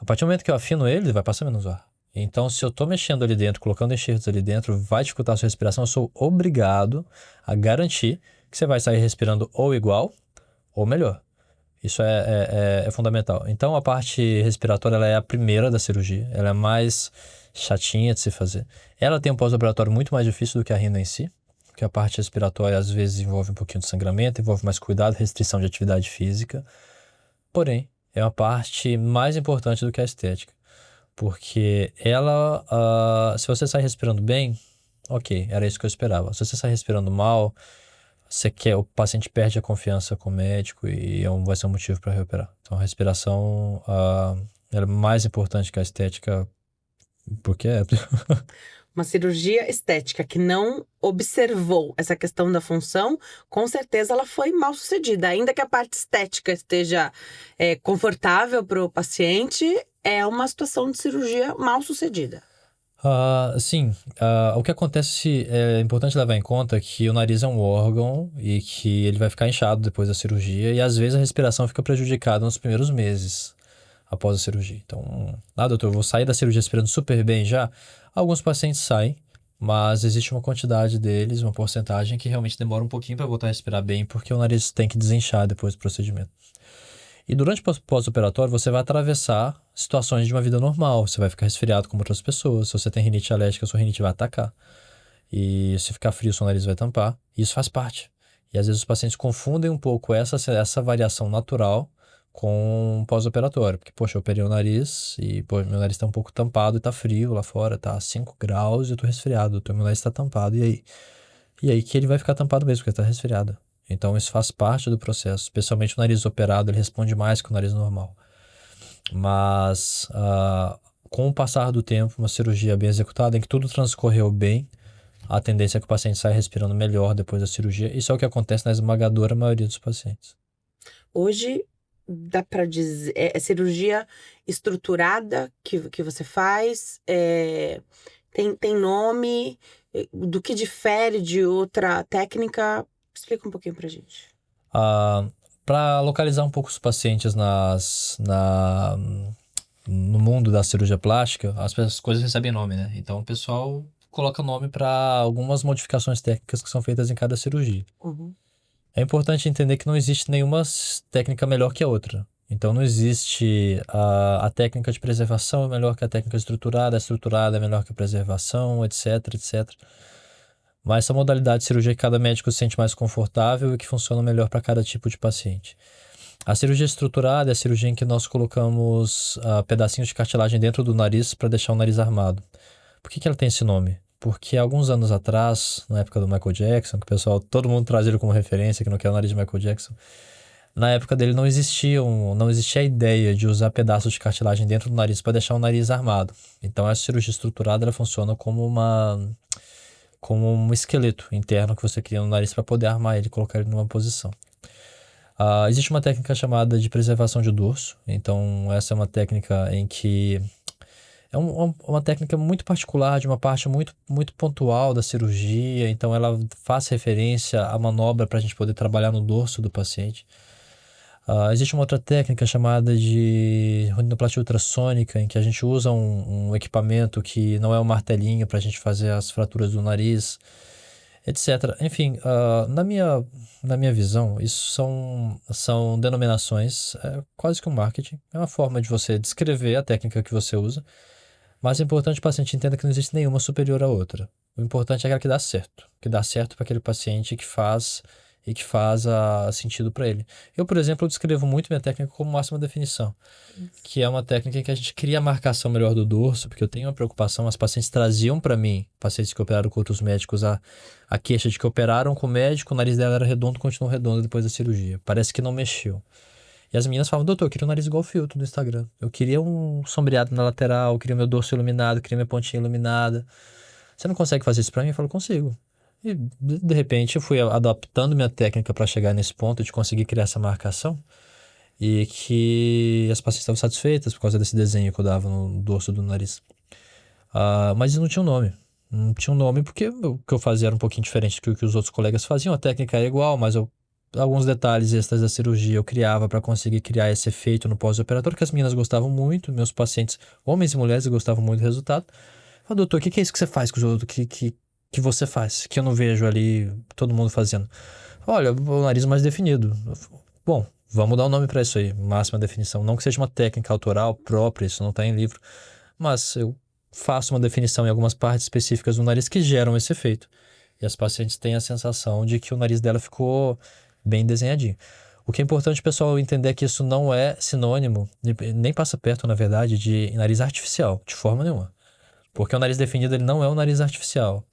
Speaker 2: A partir do momento que eu afino ele vai passar menos ar. Então, se eu tô mexendo ali dentro, colocando enxertos ali dentro, vai dificultar a sua respiração, eu sou obrigado a garantir que você vai sair respirando ou igual ou melhor. Isso é fundamental. Então, a parte respiratória ela é a primeira da cirurgia. Ela é mais chatinha de se fazer. Ela tem um pós-operatório muito mais difícil do que a rina em si, porque a parte respiratória às vezes envolve um pouquinho de sangramento, envolve mais cuidado, restrição de atividade física. Porém, é uma parte mais importante do que a estética. Porque ela, se você sai respirando bem, ok, era isso que eu esperava. Se você sai respirando mal, o paciente perde a confiança com o médico e vai ser um motivo para reoperar. Então, a respiração ela é mais importante que a estética, porque é...
Speaker 1: Uma cirurgia estética que não observou essa questão da função, com certeza ela foi mal sucedida. Ainda que a parte estética esteja confortável para o paciente, é uma situação de cirurgia mal sucedida.
Speaker 2: Sim, o que acontece é importante levar em conta que o nariz é um órgão e que ele vai ficar inchado depois da cirurgia e às vezes a respiração fica prejudicada nos primeiros meses após a cirurgia. Então, doutor, eu vou sair da cirurgia respirando super bem já? Alguns pacientes saem, mas existe uma quantidade deles, uma porcentagem que realmente demora um pouquinho para voltar a respirar bem porque o nariz tem que desinchar depois do procedimento. E durante o pós-operatório, você vai atravessar situações de uma vida normal. Você vai ficar resfriado como outras pessoas. Se você tem rinite alérgica, sua rinite vai atacar. E se ficar frio, seu nariz vai tampar. Isso faz parte. E às vezes os pacientes confundem um pouco essa variação natural com pós-operatório. Porque, poxa, eu operei o nariz e meu nariz está um pouco tampado e tá frio lá fora. Tá 5 graus e eu tô resfriado. Meu nariz está tampado. E aí? E aí que ele vai ficar tampado mesmo, porque ele tá resfriado. Então, isso faz parte do processo. Especialmente o nariz operado, ele responde mais que o nariz normal. Mas, com o passar do tempo, uma cirurgia bem executada, em que tudo transcorreu bem, a tendência é que o paciente saia respirando melhor depois da cirurgia. Isso é o que acontece na esmagadora maioria dos pacientes.
Speaker 1: Hoje, dá para dizer... É cirurgia estruturada que você faz? Tem nome? Do que difere de outra técnica? Explica um pouquinho pra gente.
Speaker 2: Para localizar um pouco os pacientes no mundo da cirurgia plástica, as coisas recebem nome, né? Então o pessoal coloca nome para algumas modificações técnicas que são feitas em cada cirurgia.
Speaker 1: Uhum.
Speaker 2: É importante entender que não existe nenhuma técnica melhor que a outra. Então não existe a técnica de preservação é melhor que a técnica estruturada, a estruturada é melhor que a preservação, etc, etc. Mas essa modalidade de cirurgia que cada médico se sente mais confortável e que funciona melhor para cada tipo de paciente. A cirurgia estruturada é a cirurgia em que nós colocamos pedacinhos de cartilagem dentro do nariz para deixar o nariz armado. Por que ela tem esse nome? Porque alguns anos atrás, na época do Michael Jackson, que o pessoal, todo mundo traz ele como referência, que não quer o nariz de Michael Jackson, na época dele não existia a ideia de usar pedaços de cartilagem dentro do nariz para deixar o nariz armado. Então essa cirurgia estruturada ela funciona como um esqueleto interno que você cria no nariz para poder armar ele e colocar ele numa posição. Existe uma técnica chamada de preservação de dorso. Então, essa é uma técnica em que... É uma técnica muito particular, de uma parte muito, muito pontual da cirurgia. Então, ela faz referência à manobra para a gente poder trabalhar no dorso do paciente. Existe uma outra técnica chamada de rinoplastia ultrassônica, em que a gente usa um equipamento que não é um martelinho para a gente fazer as fraturas do nariz, etc. Enfim, na minha visão, isso são denominações, quase que um marketing. É uma forma de você descrever a técnica que você usa, mas é importante que o paciente entenda que não existe nenhuma superior à outra. O importante é aquela que dá certo para aquele paciente que faz e que faz sentido para ele. Eu, por exemplo, descrevo muito minha técnica como máxima definição, que é uma técnica em que a gente cria a marcação melhor do dorso, porque eu tenho uma preocupação, as pacientes traziam para mim, pacientes que operaram com outros médicos, a queixa de que operaram com o médico, o nariz dela era redondo, continuou redondo depois da cirurgia. Parece que não mexeu. E as meninas falam, doutor, eu queria um nariz igual o filtro do Instagram. Eu queria um sombreado na lateral, eu queria meu dorso iluminado, eu queria minha pontinha iluminada. Você não consegue fazer isso pra mim? Eu falo, consigo. E, de repente, eu fui adaptando minha técnica para chegar nesse ponto de conseguir criar essa marcação e que as pacientes estavam satisfeitas por causa desse desenho que eu dava no dorso do nariz. Mas não tinha um nome. Não tinha um nome porque o que eu fazia era um pouquinho diferente do que os outros colegas faziam. A técnica era igual, mas alguns detalhes extras da cirurgia eu criava para conseguir criar esse efeito no pós-operatório que as meninas gostavam muito, meus pacientes, homens e mulheres, gostavam muito do resultado. Eu falei, doutor, o que é isso que você faz com os outros? Que você faz, que eu não vejo ali todo mundo fazendo? Olha, o nariz mais definido. Bom, vamos dar um nome para isso aí, máxima definição. Não que seja uma técnica autoral própria, isso não está em livro, mas eu faço uma definição em algumas partes específicas do nariz que geram esse efeito. E as pacientes têm a sensação de que o nariz dela ficou bem desenhadinho. O que é importante, pessoal, entender é que isso não é sinônimo, nem passa perto, na verdade, de nariz artificial, de forma nenhuma. Porque o nariz definido ele não é um nariz artificial.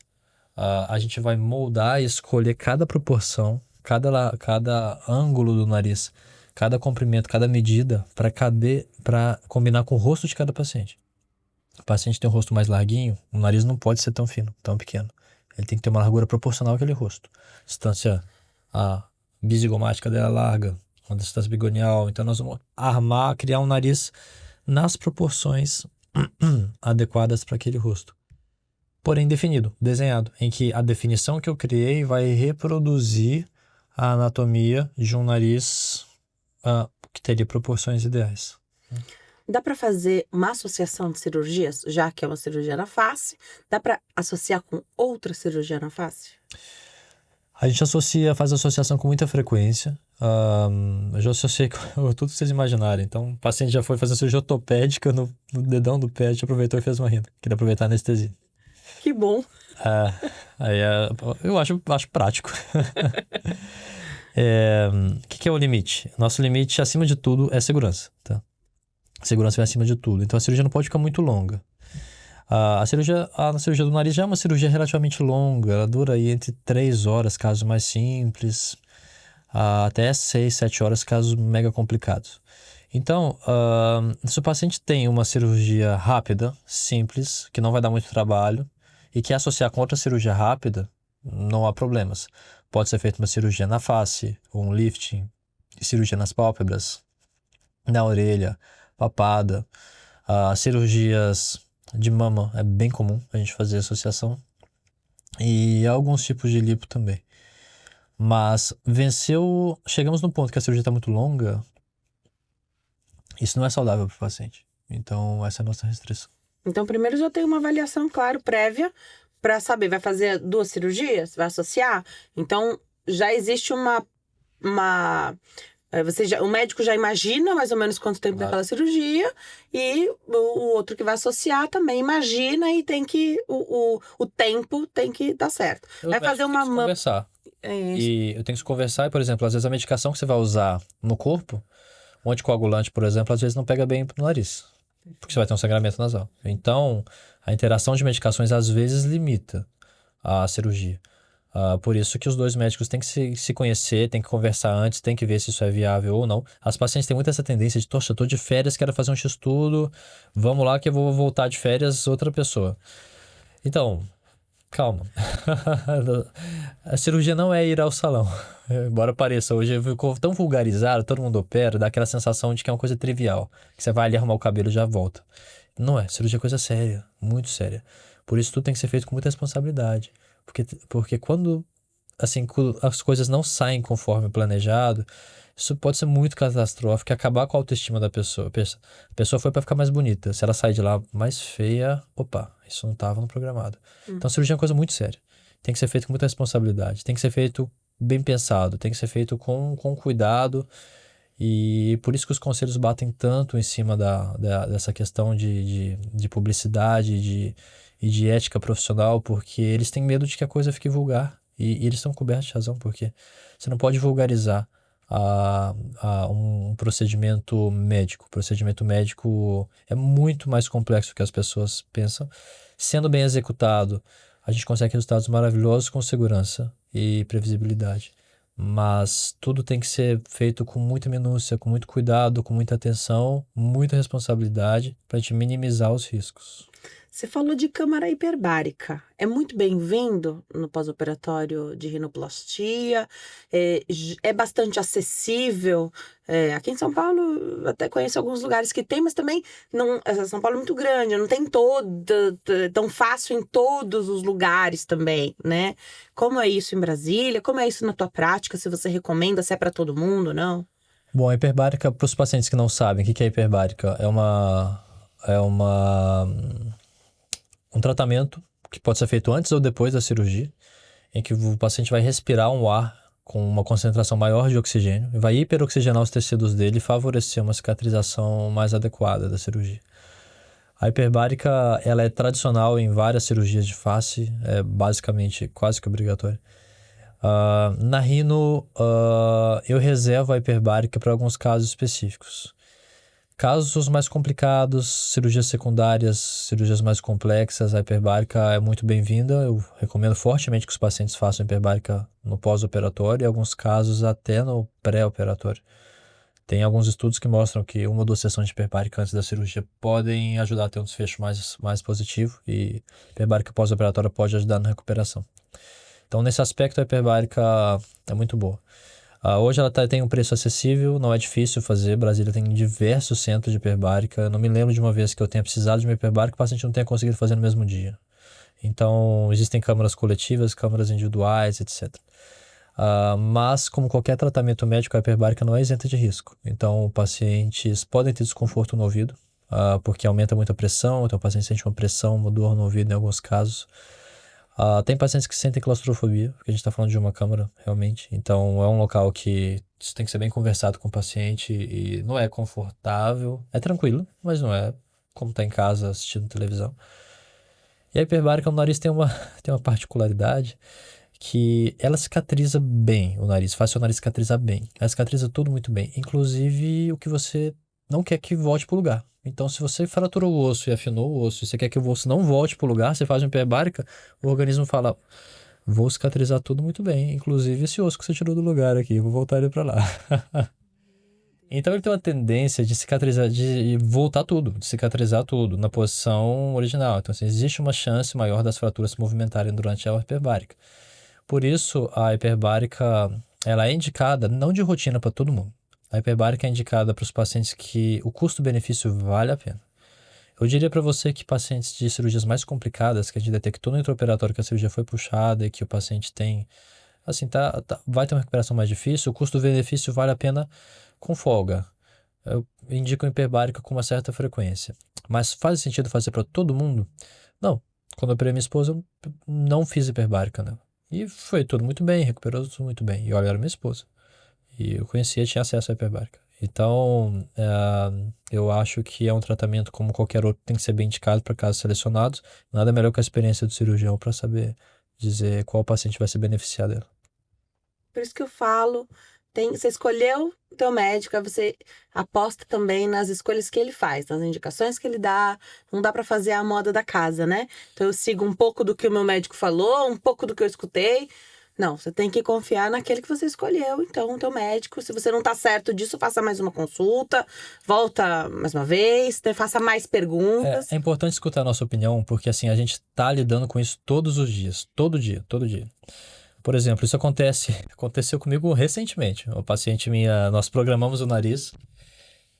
Speaker 2: A gente vai moldar e escolher cada proporção, cada ângulo do nariz, cada comprimento, cada medida para combinar com o rosto de cada paciente. O paciente tem um rosto mais larguinho, o nariz não pode ser tão fino, tão pequeno. Ele tem que ter uma largura proporcional àquele rosto. Distância bisigomática dela é larga, uma distância bigonial. Então nós vamos criar um nariz nas proporções adequadas para aquele rosto. Porém definido, desenhado, em que a definição que eu criei vai reproduzir a anatomia de um nariz que teria proporções ideais.
Speaker 1: Dá para fazer uma associação de cirurgias, já que é uma cirurgia na face? Dá para associar com outra cirurgia na face?
Speaker 2: A gente faz associação com muita frequência. Eu já associei com tudo que vocês imaginarem. Então, o paciente já foi fazer cirurgia ortopédica no dedão do pé, a gente aproveitou e fez uma renda. Queria aproveitar a anestesia.
Speaker 1: Que bom!
Speaker 2: Eu acho prático. O que é o limite? Nosso limite, acima de tudo, é segurança. Tá? Segurança vem acima de tudo. Então, a cirurgia não pode ficar muito longa. A cirurgia do nariz já é uma cirurgia relativamente longa. Ela dura aí entre 3 horas, casos mais simples, até 6, 7 horas, casos mega complicados. Então, se o paciente tem uma cirurgia rápida, simples, que não vai dar muito trabalho, e quer associar com outra cirurgia rápida, não há problemas. Pode ser feita uma cirurgia na face, um lifting, cirurgia nas pálpebras, na orelha, papada, cirurgias de mama, é bem comum a gente fazer associação, e alguns tipos de lipo também. Mas chegamos num ponto que a cirurgia está muito longa, isso não é saudável para o paciente. Então, essa é a nossa restrição.
Speaker 1: Então, primeiro já tem uma avaliação, claro, prévia, para saber, vai fazer 2 cirurgias? Vai associar? Então, já existe o médico já imagina mais ou menos quanto tempo daquela cirurgia, e o outro que vai associar também imagina, e tem que o tempo tem que dar certo. Vai fazer uma
Speaker 2: conversar. E eu tenho que conversar, e, por exemplo, às vezes a medicação que você vai usar no corpo, um anticoagulante, por exemplo, às vezes não pega bem no nariz, porque você vai ter um sangramento nasal. Então, a interação de medicações às vezes limita a cirurgia. Por isso que os 2 médicos têm que se conhecer, têm que conversar antes, têm que ver se isso é viável ou não. As pacientes têm muito essa tendência de, eu tô de férias, quero fazer um X-tudo, vamos lá que eu vou voltar de férias outra pessoa. Então, calma. A cirurgia não é ir ao salão. Embora pareça, hoje ficou tão vulgarizado, todo mundo opera, dá aquela sensação de que é uma coisa trivial, que você vai ali arrumar o cabelo e já volta. Não é, cirurgia é coisa séria, muito séria. Por isso tudo tem que ser feito com muita responsabilidade. Porque quando as coisas não saem conforme planejado, isso pode ser muito catastrófico, acabar com a autoestima da pessoa. A pessoa foi para ficar mais bonita. Se ela sair de lá mais feia, isso não estava no programado. Então, a cirurgia é uma coisa muito séria. Tem que ser feito com muita responsabilidade. Tem que ser feito bem pensado. Tem que ser feito com cuidado. E por isso que os conselhos batem tanto em cima dessa questão de publicidade e de ética profissional, porque eles têm medo de que a coisa fique vulgar E eles estão cobertos de razão, porque você não pode vulgarizar um procedimento médico. O procedimento médico é muito mais complexo do que as pessoas pensam. Sendo bem executado, a gente consegue resultados maravilhosos com segurança e previsibilidade. Mas tudo tem que ser feito com muita minúcia, com muito cuidado, com muita atenção, muita responsabilidade para a gente minimizar os riscos.
Speaker 1: Você falou de câmara hiperbárica. É muito bem-vindo no pós-operatório de rinoplastia. É bastante acessível. Aqui em São Paulo, eu até conheço alguns lugares que tem, mas também não. São Paulo é muito grande, não tem tão fácil em todos os lugares também, né? Como é isso em Brasília? Como é isso na tua prática? Se você recomenda, se é para todo mundo, não?
Speaker 2: Bom, a hiperbárica, para os pacientes que não sabem, o que é hiperbárica? Um tratamento que pode ser feito antes ou depois da cirurgia, em que o paciente vai respirar um ar com uma concentração maior de oxigênio, vai hiperoxigenar os tecidos dele e favorecer uma cicatrização mais adequada da cirurgia. A hiperbárica, ela é tradicional em várias cirurgias de face, é basicamente quase que obrigatória. Na rino, eu reservo a hiperbárica para alguns casos específicos. Casos mais complicados, cirurgias secundárias, cirurgias mais complexas, a hiperbárica é muito bem-vinda. Eu recomendo fortemente que os pacientes façam hiperbárica no pós-operatório e, em alguns casos, até no pré-operatório. Tem alguns estudos que mostram que 1 ou 2 sessões de hiperbárica antes da cirurgia podem ajudar a ter um desfecho mais positivo, e a hiperbárica pós-operatória pode ajudar na recuperação. Então, nesse aspecto, a hiperbárica é muito boa. Hoje ela tem um preço acessível, não é difícil fazer. Brasília tem diversos centros de hiperbárica. Eu não me lembro de uma vez que eu tenha precisado de uma hiperbárica e o paciente não tenha conseguido fazer no mesmo dia. Então, existem câmaras coletivas, câmaras individuais, etc. Mas, como qualquer tratamento médico, a hiperbárica não é isenta de risco. Então, pacientes podem ter desconforto no ouvido, porque aumenta muito a pressão, então o paciente sente uma pressão, uma dor no ouvido em alguns casos. Tem pacientes que sentem claustrofobia, porque a gente está falando de uma câmara, realmente. Então, é um local que isso tem que ser bem conversado com o paciente e não é confortável. É tranquilo, mas não é como estar em casa assistindo televisão. E a hiperbárica no nariz tem uma particularidade, que ela cicatriza bem o nariz, faz seu nariz cicatrizar bem. Ela cicatriza tudo muito bem, inclusive o que você não quer que volte para o lugar. Então, se você fraturou o osso e afinou o osso, e você quer que o osso não volte para o lugar, você faz uma hiperbárica, o organismo fala: vou cicatrizar tudo muito bem, inclusive esse osso que você tirou do lugar aqui, vou voltar ele para lá. Então, ele tem uma tendência de cicatrizar, de voltar tudo, de cicatrizar tudo na posição original. Então, assim, existe uma chance maior das fraturas se movimentarem durante a hiperbárica. Por isso, a hiperbárica, ela é indicada não de rotina para todo mundo. A hiperbárica é indicada para os pacientes que o custo-benefício vale a pena. Eu diria para você que pacientes de cirurgias mais complicadas, que a gente detectou no intraoperatório que a cirurgia foi puxada e que o paciente tem, assim, vai ter uma recuperação mais difícil, o custo-benefício vale a pena com folga. Eu indico a hiperbárica com uma certa frequência. Mas faz sentido fazer para todo mundo? Não. Quando eu operei minha esposa, eu não fiz hiperbárica, né? E foi tudo muito bem, recuperou tudo muito bem. E olha, era minha esposa. E eu conhecia, tinha acesso à hiperbárica. Então, eu acho que é um tratamento como qualquer outro, tem que ser bem indicado para casos selecionados. Nada melhor que a experiência do cirurgião para saber dizer qual paciente vai se beneficiar dela.
Speaker 1: Por isso que eu falo, você escolheu o teu médico, aí você aposta também nas escolhas que ele faz, nas indicações que ele dá. Não dá para fazer a moda da casa, né? Então eu sigo um pouco do que o meu médico falou, um pouco do que eu escutei. Não, você tem que confiar naquele que você escolheu, então, o teu médico. Se você não tá certo disso, faça mais uma consulta, volta mais uma vez, faça mais perguntas.
Speaker 2: É importante escutar a nossa opinião, porque assim, a gente tá lidando com isso todos os dias, todo dia. Por exemplo, isso aconteceu comigo recentemente. Uma paciente minha, nós programamos o nariz.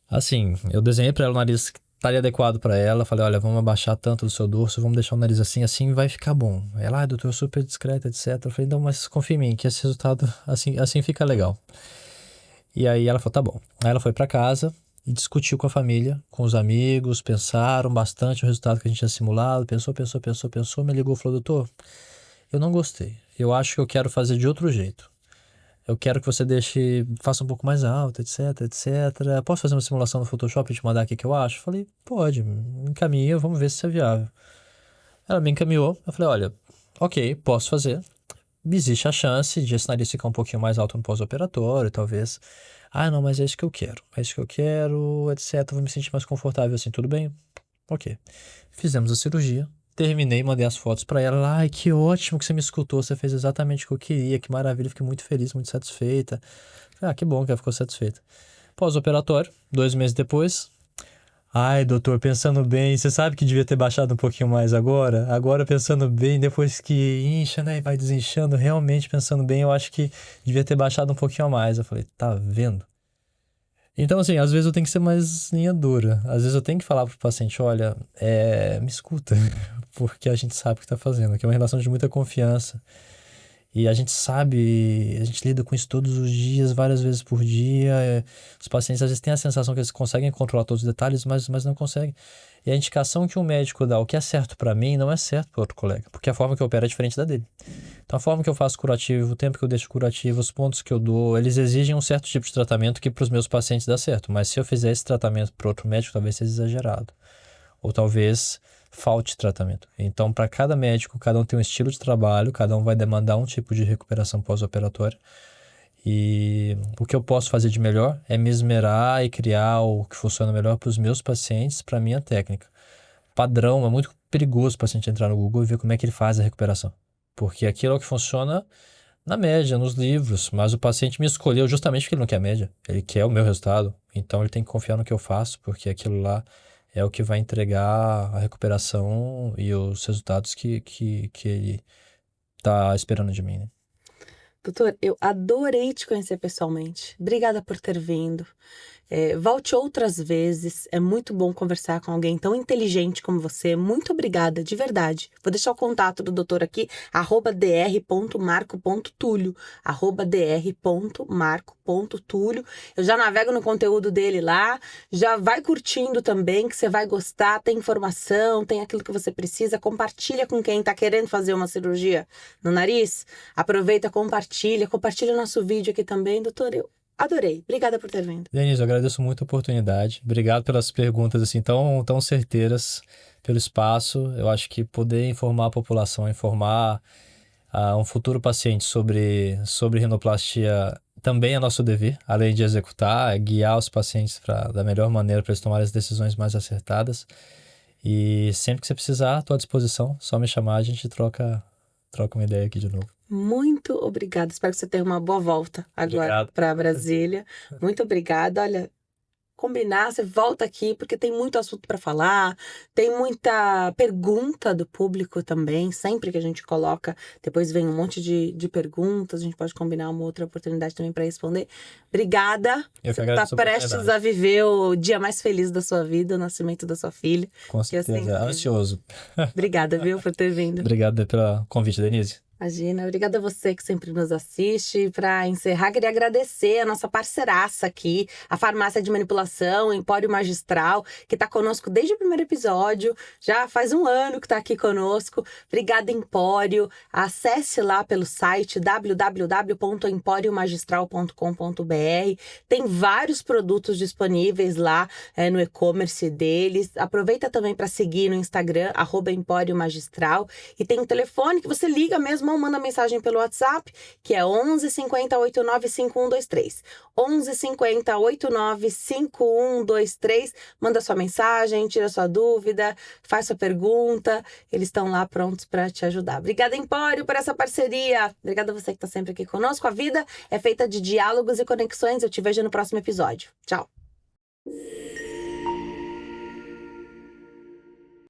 Speaker 2: Assim, eu desenhei para ela o nariz que estaria adequado para ela. Falei: olha, vamos abaixar tanto do seu dorso, vamos deixar o nariz assim vai ficar bom. Ela: doutor, super discreta, etc. Eu falei: não, mas confia em mim, que esse resultado assim fica legal. E aí ela falou: tá bom. Aí ela foi para casa e discutiu com a família, com os amigos, pensaram bastante no resultado que a gente tinha simulado, pensou, me ligou e falou: doutor, eu não gostei. Eu acho que eu quero fazer de outro jeito. Eu quero que você faça um pouco mais alto, etc. Posso fazer uma simulação no Photoshop e te mandar aqui que eu acho? Falei: pode, me encaminha, vamos ver se isso é viável. Ela me encaminhou, eu falei: olha, ok, posso fazer. existe a chance de esse nariz ficar um pouquinho mais alto no pós-operatório, talvez. Ah, não, mas é isso que eu quero. É isso que eu quero, etc. Vou me sentir mais confortável assim, tudo bem? Ok. Fizemos a cirurgia. Terminei, mandei as fotos pra ela. Ai, que ótimo que você me escutou. Você fez exatamente o que eu queria. Que maravilha. Fiquei muito feliz, muito satisfeita. Ah, que bom que ela ficou satisfeita. Pós-operatório, 2 meses depois. Ai, doutor, pensando bem, você sabe que devia ter baixado um pouquinho mais agora? Agora, pensando bem, depois que incha, né, e vai desinchando, realmente pensando bem, eu acho que devia ter baixado um pouquinho a mais. Eu falei, tá vendo? Então, assim, às vezes eu tenho que ser mais linha dura. Às vezes eu tenho que falar pro paciente, olha, me escuta, porque a gente sabe o que tá fazendo, que é uma relação de muita confiança. E a gente sabe, a gente lida com isso todos os dias, várias vezes por dia. Os pacientes às vezes têm a sensação que eles conseguem controlar todos os detalhes, mas não conseguem. E a indicação que um médico dá, o que é certo para mim, não é certo para outro colega, porque a forma que eu opero é diferente da dele. Então a forma que eu faço curativo, o tempo que eu deixo curativo, os pontos que eu dou, eles exigem um certo tipo de tratamento que para os meus pacientes dá certo. Mas se eu fizer esse tratamento para outro médico, talvez seja exagerado. Ou talvez falte tratamento. Então, para cada médico, cada um tem um estilo de trabalho, cada um vai demandar um tipo de recuperação pós-operatória. E o que eu posso fazer de melhor é me esmerar e criar o que funciona melhor para os meus pacientes, para a minha técnica. Padrão, é muito perigoso o paciente entrar no Google e ver como é que ele faz a recuperação. Porque aquilo é o que funciona na média, nos livros, mas o paciente me escolheu justamente porque ele não quer a média, ele quer o meu resultado. Então, ele tem que confiar no que eu faço, porque aquilo lá é o que vai entregar a recuperação e os resultados que ele tá esperando de mim, né?
Speaker 1: Doutor, eu adorei te conhecer pessoalmente. Obrigada por ter vindo. Volte outras vezes. É muito bom conversar com alguém tão inteligente como você. Muito obrigada, de verdade. Vou deixar o contato do doutor aqui, @dr.marco.tulio, @dr.marco.tulio. Eu já navego no conteúdo dele lá. Já vai curtindo também, que você vai gostar. Tem informação, tem aquilo que você precisa. Compartilha com quem está querendo fazer uma cirurgia no nariz. Aproveita, compartilha o nosso vídeo aqui também, doutor. Eu adorei. Obrigada por ter vindo.
Speaker 2: Denise, eu agradeço muito a oportunidade. Obrigado pelas perguntas assim tão certeiras, pelo espaço. Eu acho que poder informar a população, informar um futuro paciente sobre rinoplastia também é nosso dever, além de executar, é guiar os pacientes da melhor maneira para eles tomarem as decisões mais acertadas. E sempre que você precisar, estou à disposição. Só me chamar, a gente troca uma ideia aqui de novo.
Speaker 1: Muito obrigada. Espero que você tenha uma boa volta agora para Brasília. Muito obrigada. Olha, combinar, você volta aqui, porque tem muito assunto para falar, tem muita pergunta do público também, sempre que a gente coloca, depois vem um monte de perguntas, a gente pode combinar uma outra oportunidade também para responder. Obrigada.
Speaker 2: Eu que
Speaker 1: você
Speaker 2: agradeço
Speaker 1: está prestes a viver o dia mais feliz da sua vida, o nascimento da sua filha.
Speaker 2: Com certeza, ansioso.
Speaker 1: Obrigada, viu, por ter vindo.
Speaker 2: Obrigado pelo convite, Denise.
Speaker 1: Imagina, obrigada a você que sempre nos assiste. Para encerrar, queria agradecer a nossa parceiraça aqui, a Farmácia de Manipulação, Empório Magistral, que está conosco desde o primeiro episódio, já faz 1 ano que está aqui conosco. Obrigada, Empório. Acesse lá pelo site www.emporiomagistral.com.br. Tem vários produtos disponíveis lá no e-commerce deles. Aproveita também para seguir no Instagram, @emporiomagistral. E tem um telefone que você liga mesmo ou manda mensagem pelo WhatsApp, que é 11 50 89 5123. 11 50 89 5123. Manda sua mensagem, tira sua dúvida, faz sua pergunta. Eles estão lá prontos para te ajudar. Obrigada, Empório, por essa parceria. Obrigada a você que está sempre aqui conosco. A vida é feita de diálogos e conexões. Eu te vejo no próximo episódio. Tchau.